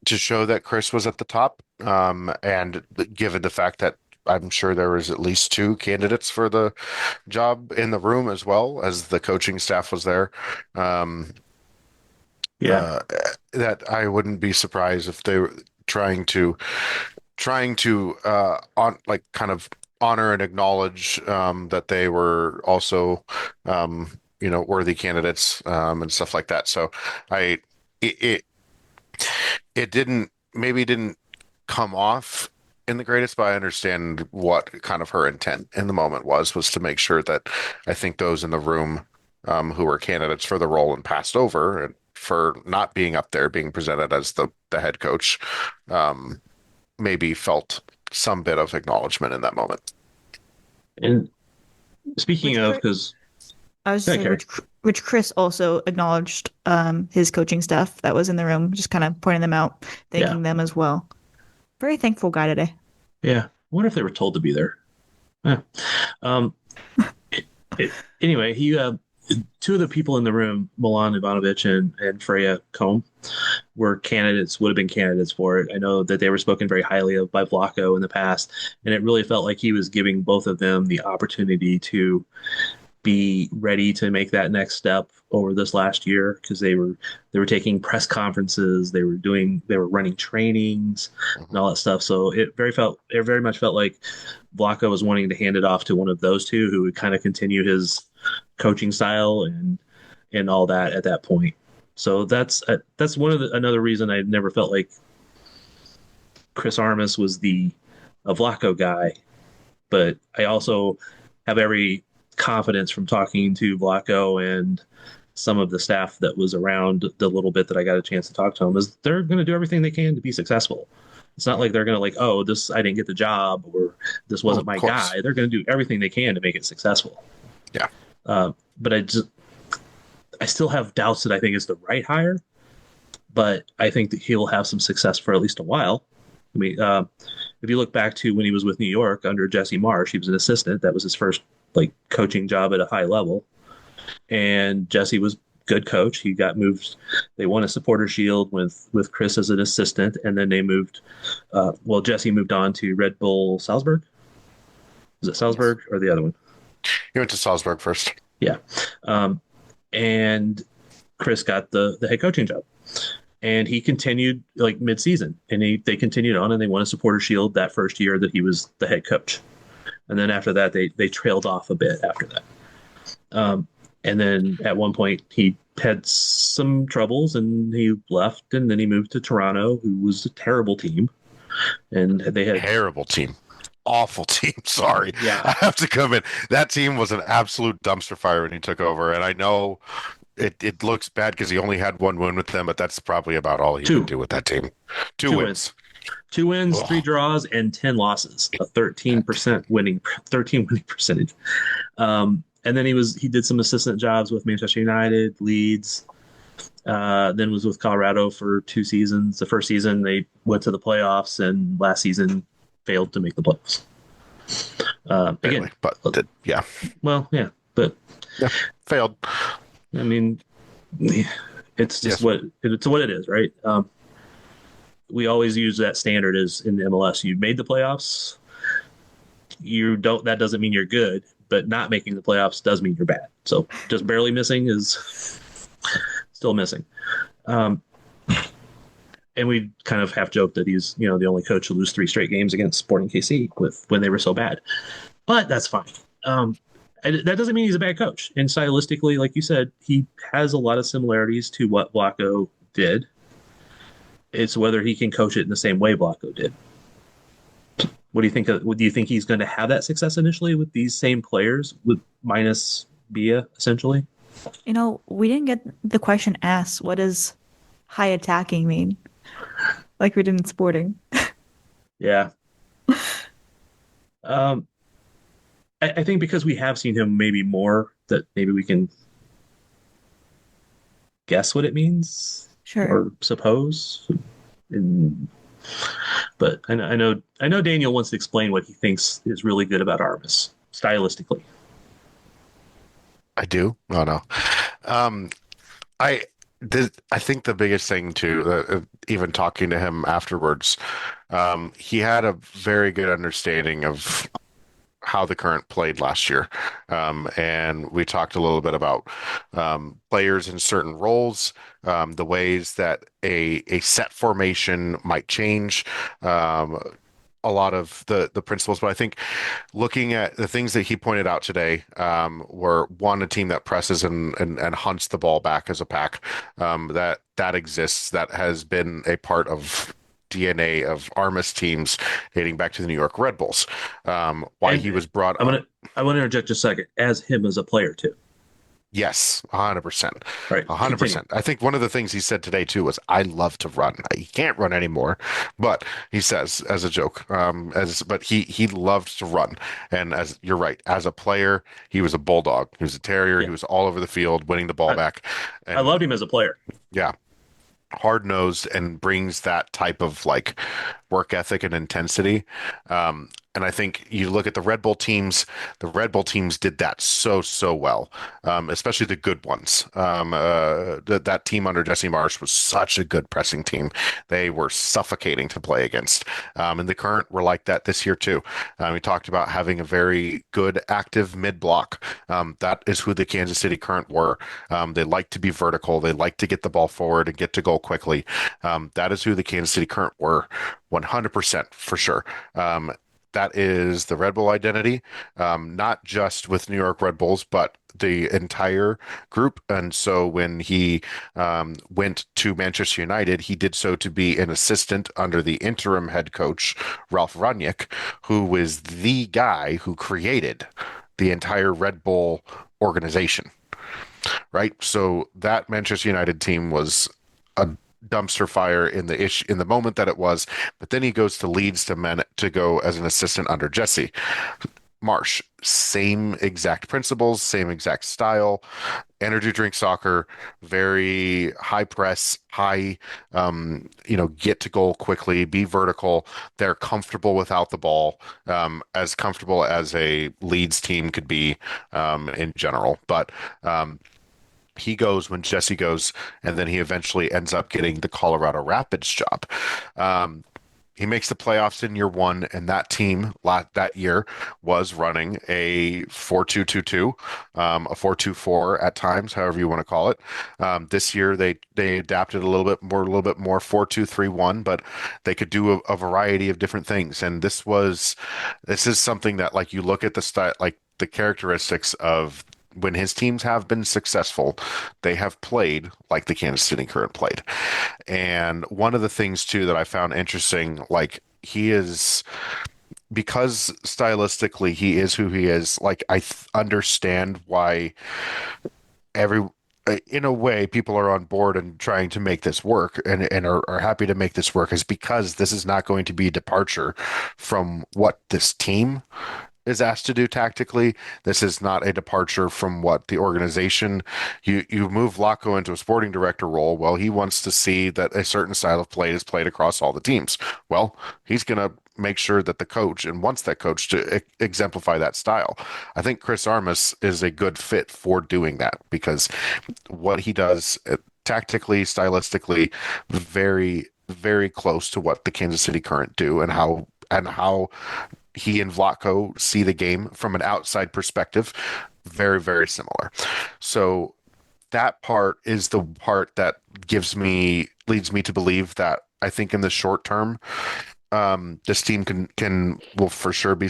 show that Chris was at the top, and given the fact that I'm sure there was at least two candidates for the job in the room as well as the coaching staff was there. Um,
Yeah.
uh, that I wouldn't be surprised if they were trying to on like kind of honor and acknowledge, that they were also, worthy candidates, and stuff like that. So I it it, it didn't come off in the greatest, but I understand what kind of her intent in the moment was to make sure that I think those in the room, who were candidates for the role and passed over and for not being up there, being presented as the head coach, um, maybe felt some bit of acknowledgement in that moment.
And speaking
Which
of,
Chris,
because
I was just
yeah,
say
Carrie.
which Chris also acknowledged his coaching staff that was in the room, just kind of pointing them out,
Yeah,
thanking them as well. Very thankful guy today.
yeah. I wonder if they were told to be there. Yeah. Um, it, anyway, he two of the people in the room, Milan Ivanovic and Freya Combe, were candidates, would have been candidates for it. I know that they were spoken very highly of by Vlaco in the past, and it really felt like he was giving both of them the opportunity to be ready to make that next step over this last year because they were taking press conferences, they were running trainings and
Mhm.
all that stuff. So it very much felt like Vlaco was wanting to hand it off to one of those two who would kind of continue his coaching style and all that at that point. So that's another reason I never felt like Chris Armas was the a Vlaco guy, but I also have every confidence from talking to Vlaco and some of the staff that was around the little bit that I got a chance to talk to them is they're going to do everything they can to be successful. It's not like they're going to like, oh, this I didn't get the job or this
Well,
wasn't
of
my
course.
guy. They're going to do everything they can to make it successful.
Yeah.
But I still have doubts that I think it's the right hire, but I think that he'll have some success for at least a while. I mean, if you look back to when he was with New York under Jesse Marsh, he was an assistant. That was his first like coaching job at a high level. And Jesse was good coach. He got moved. They won a supporter shield with Chris as an assistant, and then they moved. Jesse moved on to Red Bull Salzburg. Is it
Yes.
Salzburg or the other one?
He went to Salzburg first.
Yeah. Um, and Chris got the head coaching job. And he continued like mid-season, and they continued on, and they won a supporter shield that first year that he was the head coach. And then after that, they trailed off a bit after that. And then at one point, he had some troubles, and he left, and then he moved to Toronto, who was a terrible team, and they had
Terrible team. Awful team. Sorry.
yeah.
I have to come in. That team was an absolute dumpster fire when he took over. And I know it looks bad because he only had one win with them, but that's probably about all he
Two.
could do with that team. Two
Two
wins.
2 wins,
Ugh.
3 draws, and 10 losses. A 13% winning, 13 winning percentage. And then he did some assistant jobs with Manchester United, Leeds. Then was with Colorado for 2 seasons. The first season they went to the playoffs, and last season failed to make the playoffs.
Barely,
Again,
but yeah,
but
yeah, failed.
I mean, it's just
Yes.
what it is, right? We always use that standard as in the MLS. You made the playoffs. You don't. That doesn't mean you're good, but not making the playoffs does mean you're bad. So just barely missing is still missing. And we kind of half joked that he's the only coach to lose 3 straight games against Sporting KC when they were so bad. But that's fine. And that doesn't mean he's a bad coach. And stylistically, like you said, he has a lot of similarities to what Blanco did. It's whether he can coach it in the same way Blanco did. What do you think? Do you think he's going to have that success initially with these same players, with minus Bia essentially?
We didn't get the question asked. What does high attacking mean? Like we did in Sporting.
Yeah. I think because we have seen him maybe more, that maybe we can guess what it means
Sure.
or suppose. But I know Daniel wants to explain what he thinks is really good about Armas stylistically.
I do. Oh no. I I think the biggest thing too, even talking to him afterwards, he had a very good understanding of how the current played last year. And we talked a little bit about players in certain roles, the ways that a set formation might change. A lot of the principles, but I think looking at the things that he pointed out today were one, a team that presses and hunts the ball back as a pack, that exists, that has been a part of DNA of Armas teams dating back to the New York Red Bulls. Why
And
he was brought
I
up.
want to interject just a second as him as a player too.
Yes, 100%.
Right.
100%. I think one of the things he said today too was, I love to run. He can't run anymore, but he says as a joke, but he loved to run. And as you're right, as a player, he was a bulldog. He was a terrier.
Yeah.
He was all over the field, winning the ball
I,
back.
I loved him as a player.
Yeah, hard-nosed and brings that type of like work ethic and intensity. And I think you look at the Red Bull teams, did that so well, especially the good ones. That team under Jesse Marsh was such a good pressing team. They were suffocating to play against. And the current were like that this year too. We talked about having a very good active mid block. That is who the Kansas City Current were. They like to be vertical. They like to get the ball forward and get to goal quickly. That is who the Kansas City Current were, 100% for sure. That is the Red Bull identity, not just with New York Red Bulls, but the entire group. And so when he went to Manchester United, he did so to be an assistant under the interim head coach, Ralph Rangnick, who was the guy who created the entire Red Bull organization, right? So that Manchester United team was a dumpster fire in the moment that it was, but then he goes to Leeds to go as an assistant under Jesse. Marsh, same exact principles, same exact style, energy drink soccer, very high press, high, get to goal quickly, be vertical. They're comfortable without the ball, as comfortable as a Leeds team could be, in general. But he goes when Jesse goes, and then he eventually ends up getting the Colorado Rapids job. Um, he makes the playoffs in year one, and that team that year was running a 4-2-2-2, a 4-2-4 at times, however you want to call it. This year they adapted a little bit more 4-2-3-1, but they could do a variety of different things. And this is something that, like, you look at the style, like the characteristics of when his teams have been successful, they have played like the Kansas City Current played. And one of the things too that I found interesting, like, he is, because stylistically he is who he is, like, understand why every in a way people are on board and trying to make this work, and are happy to make this work, is because this is not going to be a departure from what this team is asked to do tactically. This is not a departure from what the organization. You move Laco into a sporting director role. Well, he wants to see that a certain style of play is played across all the teams. Well, he's going to make sure that the coach, and wants that coach to exemplify that style. I think Chris Armas is a good fit for doing that, because what he does, tactically, stylistically, very, very close to what the Kansas City Current do, and how he and Vlatko see the game from an outside perspective, very, very similar. So that part is the part that leads me to believe that I think in the short term, this team will for sure be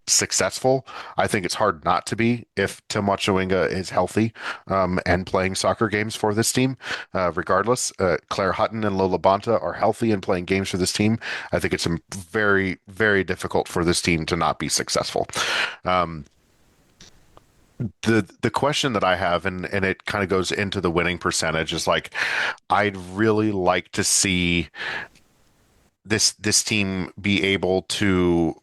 successful. I think it's hard not to be if Tim Wachawinga is healthy, and playing soccer games for this team. Regardless, Claire Hutton and Lola Bonta are healthy and playing games for this team. I think it's very, very difficult for this team to not be successful. Um, the question that I have, and it kind of goes into the winning percentage, is like, I'd really like to see this team be able to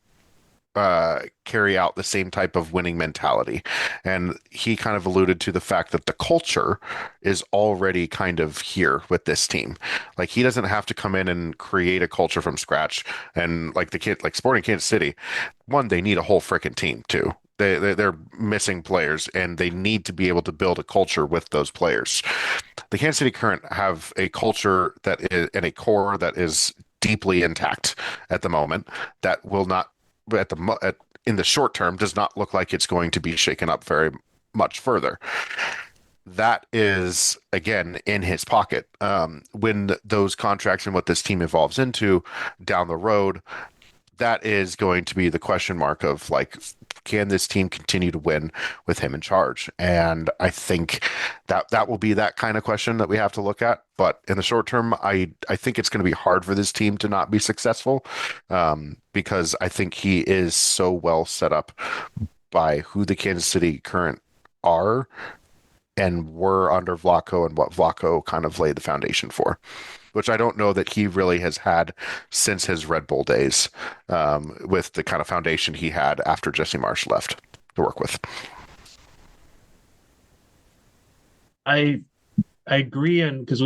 carry out the same type of winning mentality. And he kind of alluded to the fact that the culture is already kind of here with this team. Like, he doesn't have to come in and create a culture from scratch. And like Sporting Kansas City, one, they need a whole freaking team too. They're missing players, and they need to be able to build a culture with those players. The Kansas City Current have a culture that is, and a core that is deeply intact at the moment, that will not, in the short term, does not look like it's going to be shaken up very much further. That is, again, in his pocket. When those contracts and what this team evolves into down the road, that is going to be the question mark of, like, can this team continue to win with him in charge? And I think that will be that kind of question that we have to look at. But in the short term, I think it's going to be hard for this team to not be successful, because I think he is so well set up by who the Kansas City Current are and were under Vlatko, and what Vlatko kind of laid the foundation for, which I don't know that he really has had since his Red Bull days, with the kind of foundation he had after Jesse Marsh left to work with.
I I agree, and because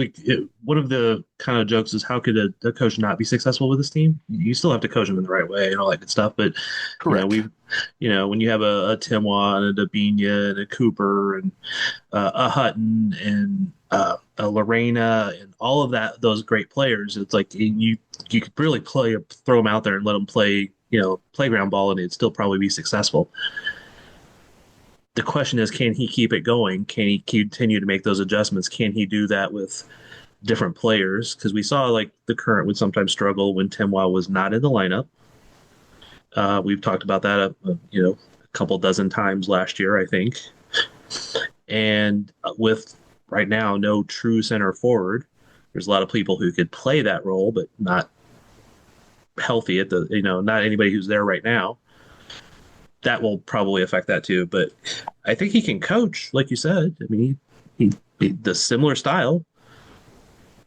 one of the kind of jokes is, how could a coach not be successful with this team? You still have to coach them in the right way and all that good stuff. But
Correct.
when you have a Timois and a Dabinia and a Cooper and a Hutton and a Lorena and all of those great players, it's like you could really throw them out there and let them play playground ball, and it'd still probably be successful. The question is, can he keep it going? Can he continue to make those adjustments? Can he do that with different players? Because we saw like the Current would sometimes struggle when Timois was not in the lineup. We've talked about that, a couple dozen times last year, I think. And with right now no true center forward, there's a lot of people who could play that role, but not healthy not anybody who's there right now. That will probably affect that too. But I think he can coach, like you said. I mean, he the similar style,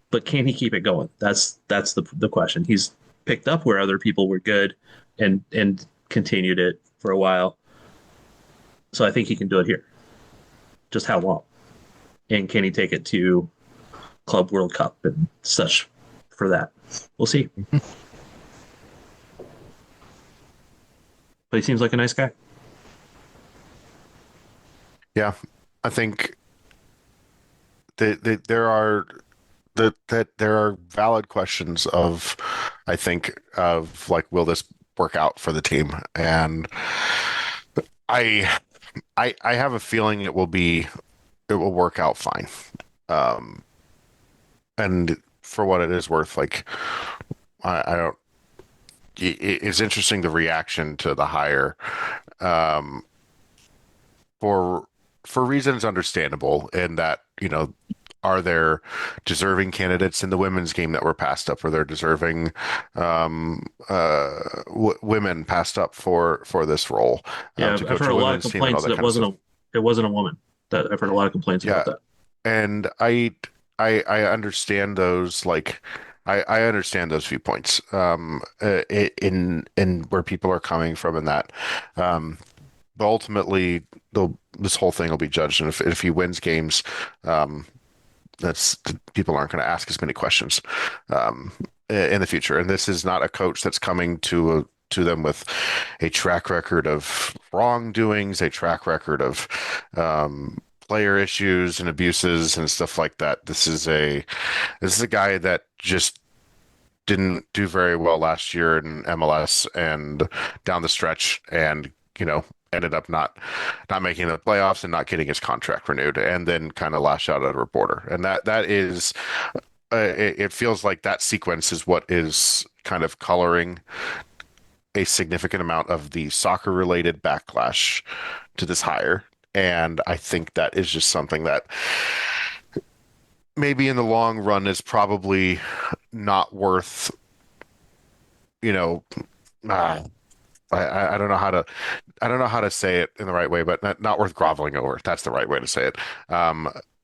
but can he keep it going? That's the question. He's picked up where other people were good and continued it for a while. So I think he can do it here. Just how long? And can he take it to Club World Cup and such for that? We'll see. But he seems like a nice guy.
Yeah, I think there are that there are valid questions of, I think, of like, will this work out for the team? And I I have a feeling it will work out fine. Um, and for what it is worth, like I don't. It's interesting the reaction to the hire, um, for reasons understandable, in that, are there deserving candidates in the women's game that were passed up? Are there deserving women passed up for this role,
Yeah,
to
I've
coach
heard
a
a lot of
women's team and all
complaints
that
that
kind of stuff?
it wasn't a woman. That I've heard a lot of complaints about
Yeah,
that.
and I understand those, like, I understand those viewpoints, in where people are coming from, in that, but ultimately, this whole thing will be judged, and if he wins games, um, that's people aren't going to ask as many questions, in the future. And this is not a coach that's coming to them with a track record of wrongdoings, a track record of, player issues and abuses and stuff like that. This is a guy that just didn't do very well last year in MLS and down the stretch, and ended up not making the playoffs and not getting his contract renewed, and then kind of lash out at a reporter. And that is, it feels like that sequence is what is kind of coloring a significant amount of the soccer related backlash to this hire. And I think that is just something that maybe in the long run is probably not worth, you know, uh, I don't know how to say it in the right way, but not worth groveling over. That's the right way to say it.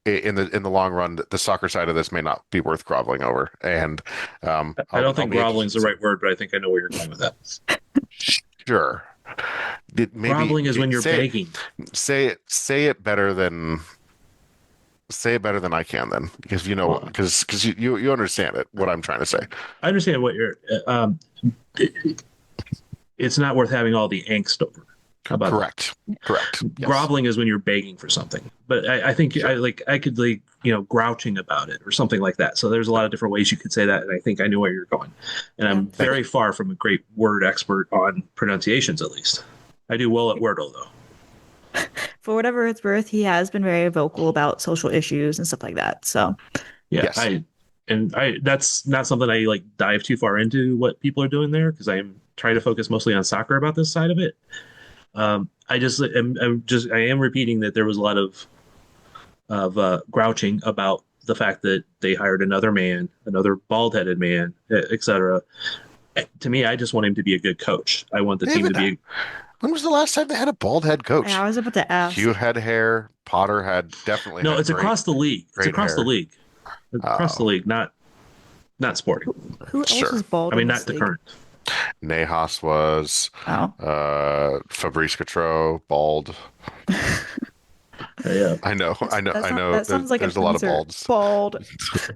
In the long run, the soccer side of this may not be worth groveling over, and
I don't
I'll
think
be
groveling is
interested
the
to
right word, but I think I know where you're going with that.
see. Sure. Maybe
Groveling is when you're begging.
say it better than I can, then, because
Well,
you understand it, what I'm trying to say.
I understand what you're. It's not worth having all the angst over. How about that?
Correct. Yes.
Groveling is when you're begging for something, but I think
Sure.
I could, like, grouching about it or something like that. So there's a lot of different ways you could say that, and I think I know where you're going. And
Yeah.
I'm very far from a great word expert on pronunciations. At least I do well at Wordle, though.
For whatever it's worth, he has been very vocal about social issues and stuff like that. So,
Yeah,
Yes.
I that's not something I like dive too far into what people are doing there, because I am trying to focus mostly on soccer about this side of it. I am repeating that there was a lot of grouching about the fact that they hired another man, another bald-headed man, etc. To me, I just want him to be a good coach. I want the team to
David,
be.
when was the last time they had a bald head coach?
I was about to ask.
Hugh had hair. Potter definitely
No,
had
it's across the league. It's
great
across the
hair.
league. Across the
Oh,
league, not sporting.
Who else
sure.
is bald
I mean,
in
not
this
the
league?
current.
Nejas was,
Oh.
Fabrice Gautreau, bald.
Yeah,
I know.
That sounds like an
There's a lot of
insert.
balds.
Bald.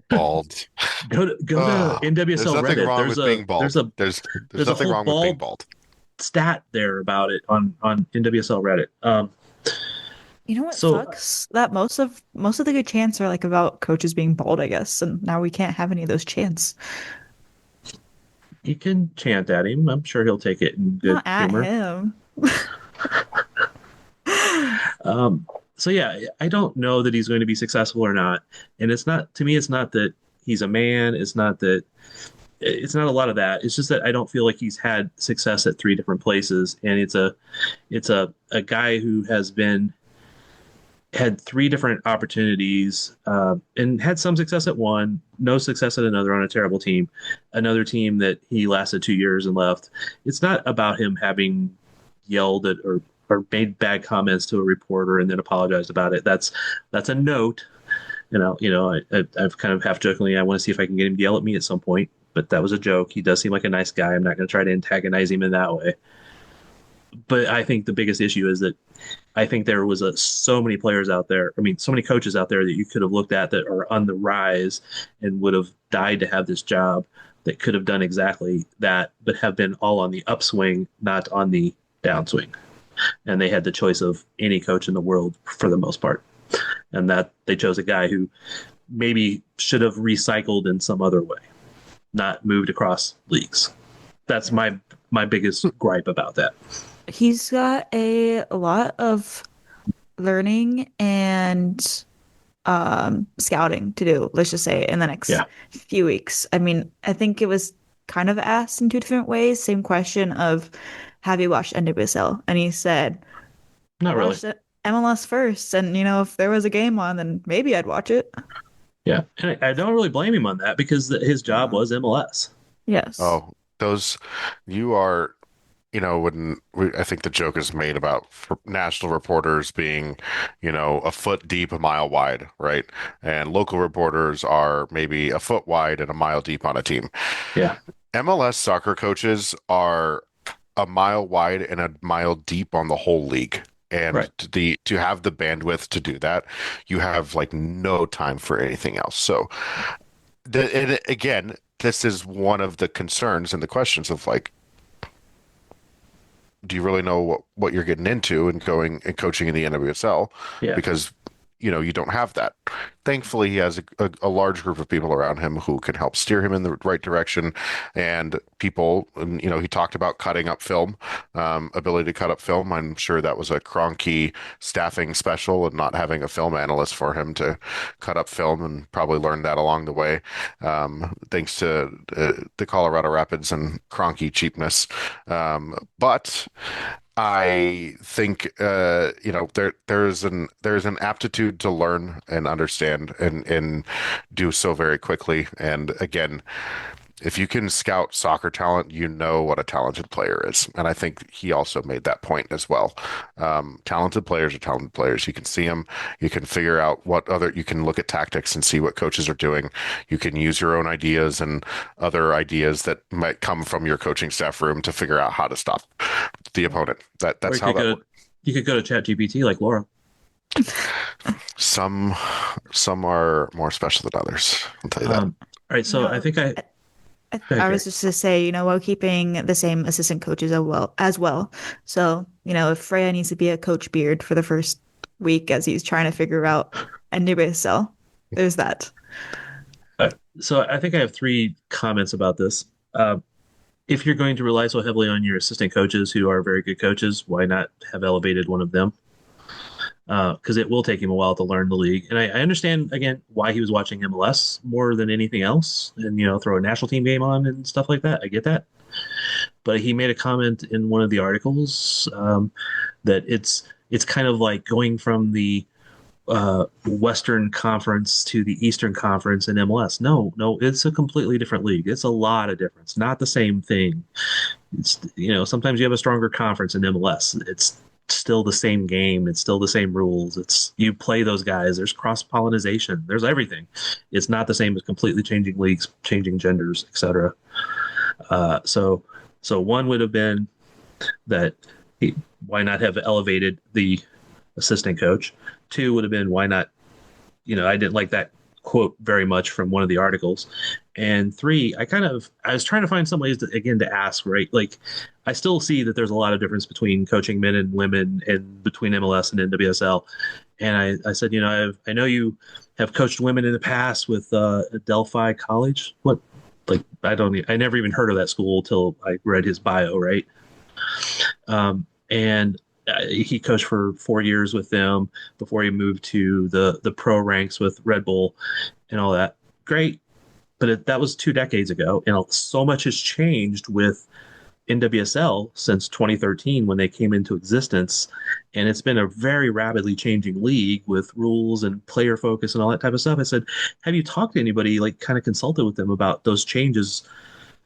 Bald.
go to
There's
NWSL
nothing
Reddit.
wrong with being bald. There's
There's a
nothing
whole
wrong with being
bald
bald.
stat there about it on NWSL Reddit.
You know what
So
sucks? That most of the good chants are like about coaches being bald, I guess, and now we can't have any of those chants.
you can chant at him. I'm sure he'll take it in good
Not at
humor.
him.
So yeah, I don't know that he's going to be successful or not. And it's not, to me, it's not that he's a man. It's not a lot of that. It's just that I don't feel like he's had success at three different places. And it's a guy who had three different opportunities, and had some success at one, no success at another, on a terrible team, another team that he lasted 2 years and left. It's not about him having yelled at or made bad comments to a reporter and then apologized about it. That's a note. I've kind of half jokingly, I want to see if I can get him to yell at me at some point, but that was a joke. He does seem like a nice guy. I'm not going to try to antagonize him in that way. but I think the biggest issue is that I think there was so many players out there. I mean, so many coaches out there that you could have looked at that are on the rise and would have died to have this job that could have done exactly that, but have been all on the upswing, not on the downswing. And they had the choice of any coach in the world for the most part. And that they chose a guy who maybe should have recycled in some other way, not moved across leagues. That's my biggest gripe about that.
He's got a lot of learning and scouting to do, let's just say, in the next
Yeah,
few weeks. I mean, I think it was kind of asked in two different ways. Same question of, have you watched NWSL? And he said, I
not really.
watched it MLS first, and if there was a game on, then maybe I'd watch it.
Yeah, and I don't really blame him on that because his job
No.
was MLS.
Yes.
Oh, those you are, I think the joke is made about national reporters being, a foot deep, a mile wide, right? And local reporters are maybe a foot wide and a mile deep on a team.
Yeah,
MLS soccer coaches are a mile wide and a mile deep on the whole league. And
right.
to have the bandwidth to do that, you have like no time for anything else. So and again, this is one of the concerns and the questions of like, do you really know what you're getting into and going and coaching in the NWSL?
Yeah,
Because you don't have that. Thankfully, he has a large group of people around him who can help steer him in the right direction. And people, and, he talked about cutting up film, ability to cut up film. I'm sure that was a Kroenke staffing special and not having a film analyst for him to cut up film, and probably learned that along the way, thanks to the Colorado Rapids and Kroenke cheapness. But I think there's an aptitude to learn and understand and do so very quickly. And again, if you can scout soccer talent, you know what a talented player is. And I think he also made that point as well. Talented players are talented players. You can see them. You can figure out you can look at tactics and see what coaches are doing. You can use your own ideas and other ideas that might come from your coaching staff room to figure out how to stop the opponent.
or
That's how that works.
you could go to ChatGPT like Laura.
Some are more special than others. I'll tell you that.
All right, so I
No,
think I
I,
go ahead,
I
Gary.
was just to say, while keeping the same assistant coaches as well. So, if Freya needs to be a coach Beard for the first week as he's trying to figure out a new base cell, there's that.
Uh, so I think I have three comments about this. If you're going to rely so heavily on your assistant coaches who are very good coaches, why not have elevated one of them? Because it will take him a while to learn the league. And I understand, again, why he was watching MLS more than anything else and, throw a national team game on and stuff like that. I get that. But he made a comment in one of the articles that it's kind of like going from the Western Conference to the Eastern Conference in MLS. No, it's a completely different league. It's a lot of difference. Not the same thing. It's sometimes you have a stronger conference in MLS. It's still the same game. It's still the same rules. It's you play those guys. There's cross pollination. There's everything. It's not the same as completely changing leagues, changing genders, etc. So one would have been that why not have elevated the assistant coach? Two would have been why not, I didn't like that quote very much from one of the articles. And three, I was trying to find some ways to ask, right? Like I still see that there's a lot of difference between coaching men and women and between MLS and NWSL. And I said, I know you have coached women in the past with Delphi College. What? Like, I never even heard of that school till I read his bio, right? And he coached for 4 years with them before he moved to the pro ranks with Red Bull and all that. Great, but that was 2 decades ago, and so much has changed with NWSL since 2013 when they came into existence, and it's been a very rapidly changing league with rules and player focus and all that type of stuff. I said, have you talked to anybody, like kind of consulted with them about those changes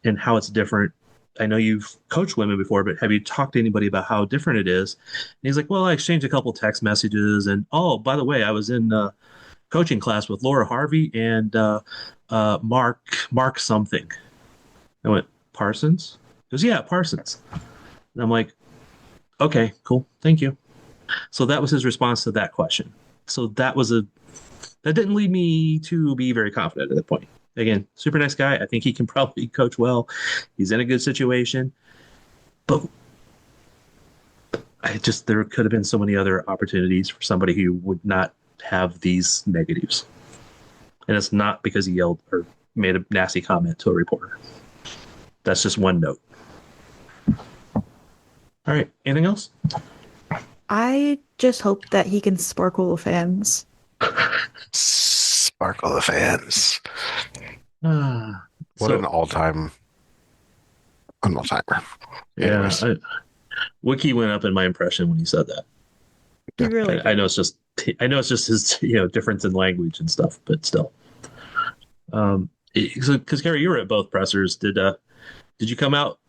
and how it's different? I know you've coached women before, but have you talked to anybody about how different it is? And he's like, well, I exchanged a couple text messages, and oh, by the way, I was in coaching class with Laura Harvey and Mark something. I went, Parsons? He goes, yeah, Parsons. And I'm like, Okay, cool. Thank you. So that was his response to that question. So that didn't lead me to be very confident at that point. Again, super nice guy. I think he can probably coach well. He's in a good situation, but there could have been so many other opportunities for somebody who would not have these negatives. And it's not because he yelled or made a nasty comment to a reporter. That's just one note. All right. Anything else?
I just hope that he can sparkle the fans.
Sparkle the fans. What
So
an all-timer.
yeah,
Anyways,
Wiki went up in my impression when he said that.
He really
I
did.
know it's just his difference in language and stuff, but still. Because Gary, you were at both pressers. Did you come out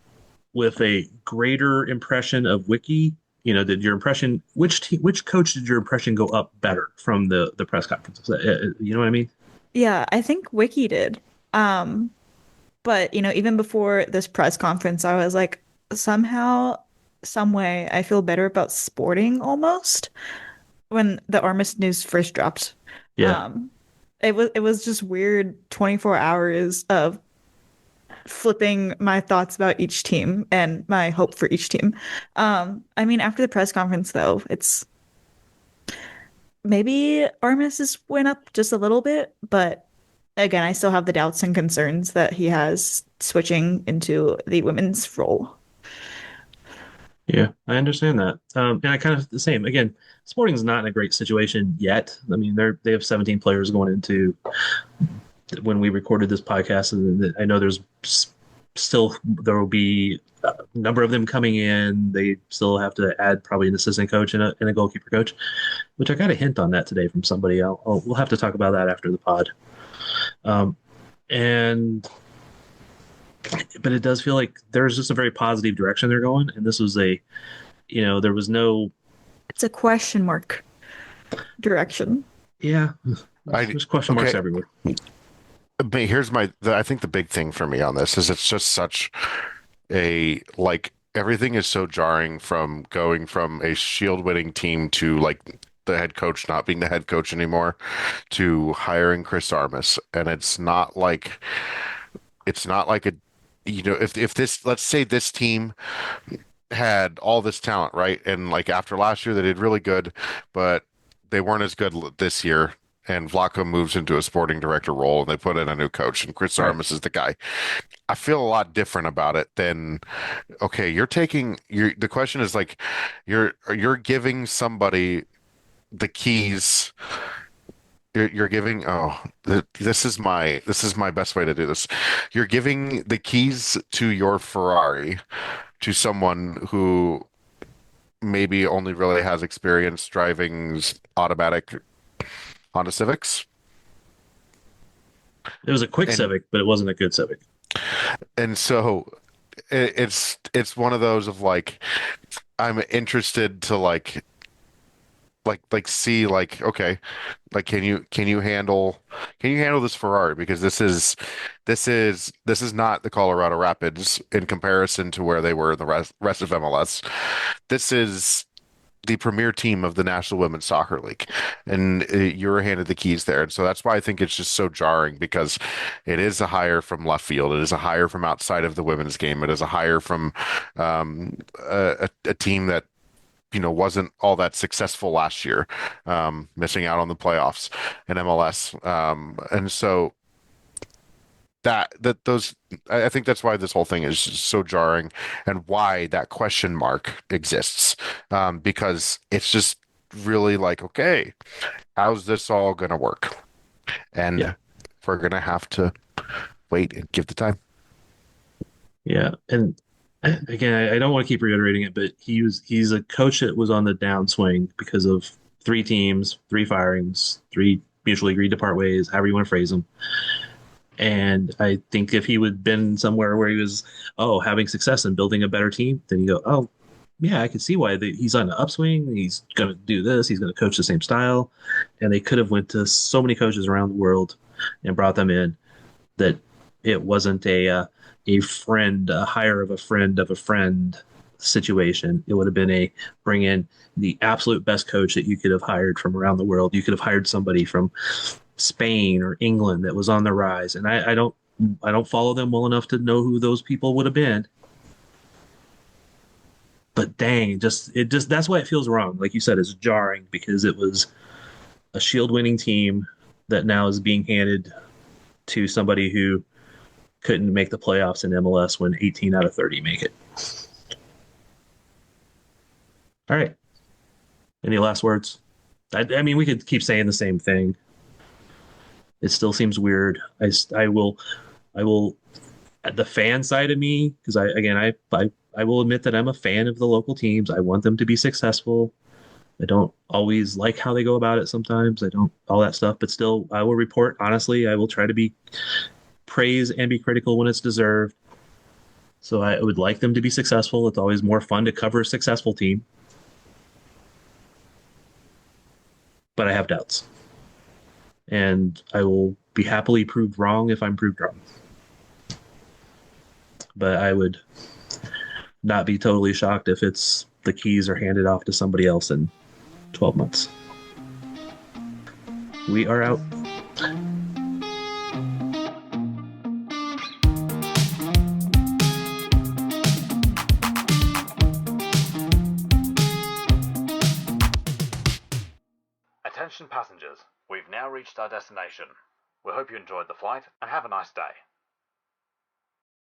with a greater impression of Wiki? Did your impression which coach did your impression go up better from the press conferences? You know what I mean?
Yeah, I think Wiki did. Um, but even before this press conference, I was like, somehow, some way, I feel better about sporting almost when the Armas news first dropped.
Yeah,
Um, it was just weird 24 hours of flipping my thoughts about each team and my hope for each team. I mean, after the press conference, though, it's maybe Armis has went up just a little bit, but again, I still have the doubts and concerns that he has switching into the women's role.
yeah, I understand that. And I kind of the same. Again, Sporting's not in a great situation yet. I mean, they have 17 players going into when we recorded this podcast, and I know still there will be a number of them coming in. They still have to add probably an assistant coach and a goalkeeper coach, which I got a hint on that today from somebody. We'll have to talk about that after the pod. And but it does feel like there's just a very positive direction they're going, and this was there was no
It's a question mark direction.
yeah.
I
There's question marks
okay.
everywhere.
But here's I think the big thing for me on this is it's just such a like everything is so jarring from going from a Shield winning team to like the head coach not being the head coach anymore to hiring Chris Armas, and it's not like a if this, let's say this team had all this talent, right? And like after last year, they did really good, but they weren't as good this year. And Vlaco moves into a sporting director role, and they put in a new coach, and Chris
Right.
Armas is the guy. I feel a lot different about it than, okay, the question is like, you're giving somebody the keys. You're giving, this is my best way to do this. You're giving the keys to your Ferrari to someone who maybe only really has experience driving automatic Honda Civics.
It was a quick
And
Civic, but it wasn't a good Civic.
so it's one of those of like I'm interested to see like okay, like can you handle this Ferrari, because this is not the Colorado Rapids in comparison to where they were in the rest of MLS. This is the premier team of the National Women's Soccer League, and you're handed the keys there. And so that's why I think it's just so jarring, because it is a hire from left field. It is a hire from outside of the women's game. It is a hire from a team that wasn't all that successful last year, missing out on the playoffs in MLS. And so I think that's why this whole thing is just so jarring, and why that question mark exists. Because it's just really like, okay, how's this all gonna work?
Yeah.
And we're gonna have to wait and give the time.
Yeah. And again, I don't want to keep reiterating it, but he's a coach that was on the downswing because of three teams, three firings, three mutually agreed to part ways, however you want to phrase them. And I think if he would been somewhere where he was, having success and building a better team, then you go, yeah, I can see why he's on the upswing. He's going to do this. He's going to coach the same style. And they could have went to so many coaches around the world and brought them in, that it wasn't a friend, a hire of a friend situation. It would have been a bring in the absolute best coach that you could have hired from around the world. You could have hired somebody from Spain or England that was on the rise. And I don't follow them well enough to know who those people would have been. But dang, it just that's why it feels wrong. Like you said, it's jarring because it was a Shield winning team that now is being handed to somebody who couldn't make the playoffs in MLS when 18 out of 30 make it. All right. Any last words? I mean, we could keep saying the same thing. It still seems weird. I will, at the fan side of me, because I will admit that I'm a fan of the local teams. I want them to be successful. I don't always like how they go about it sometimes. I don't, all that stuff, but still, I will report honestly. I will try to be praise and be critical when it's deserved. So I would like them to be successful. It's always more fun to cover a successful team. But I have doubts. And I will be happily proved wrong if I'm proved wrong. But I would not be totally shocked if it's the keys are handed off to somebody else in 12 months. We are out.
Attention passengers, we've now reached our destination. We hope you enjoyed the flight and have a nice day.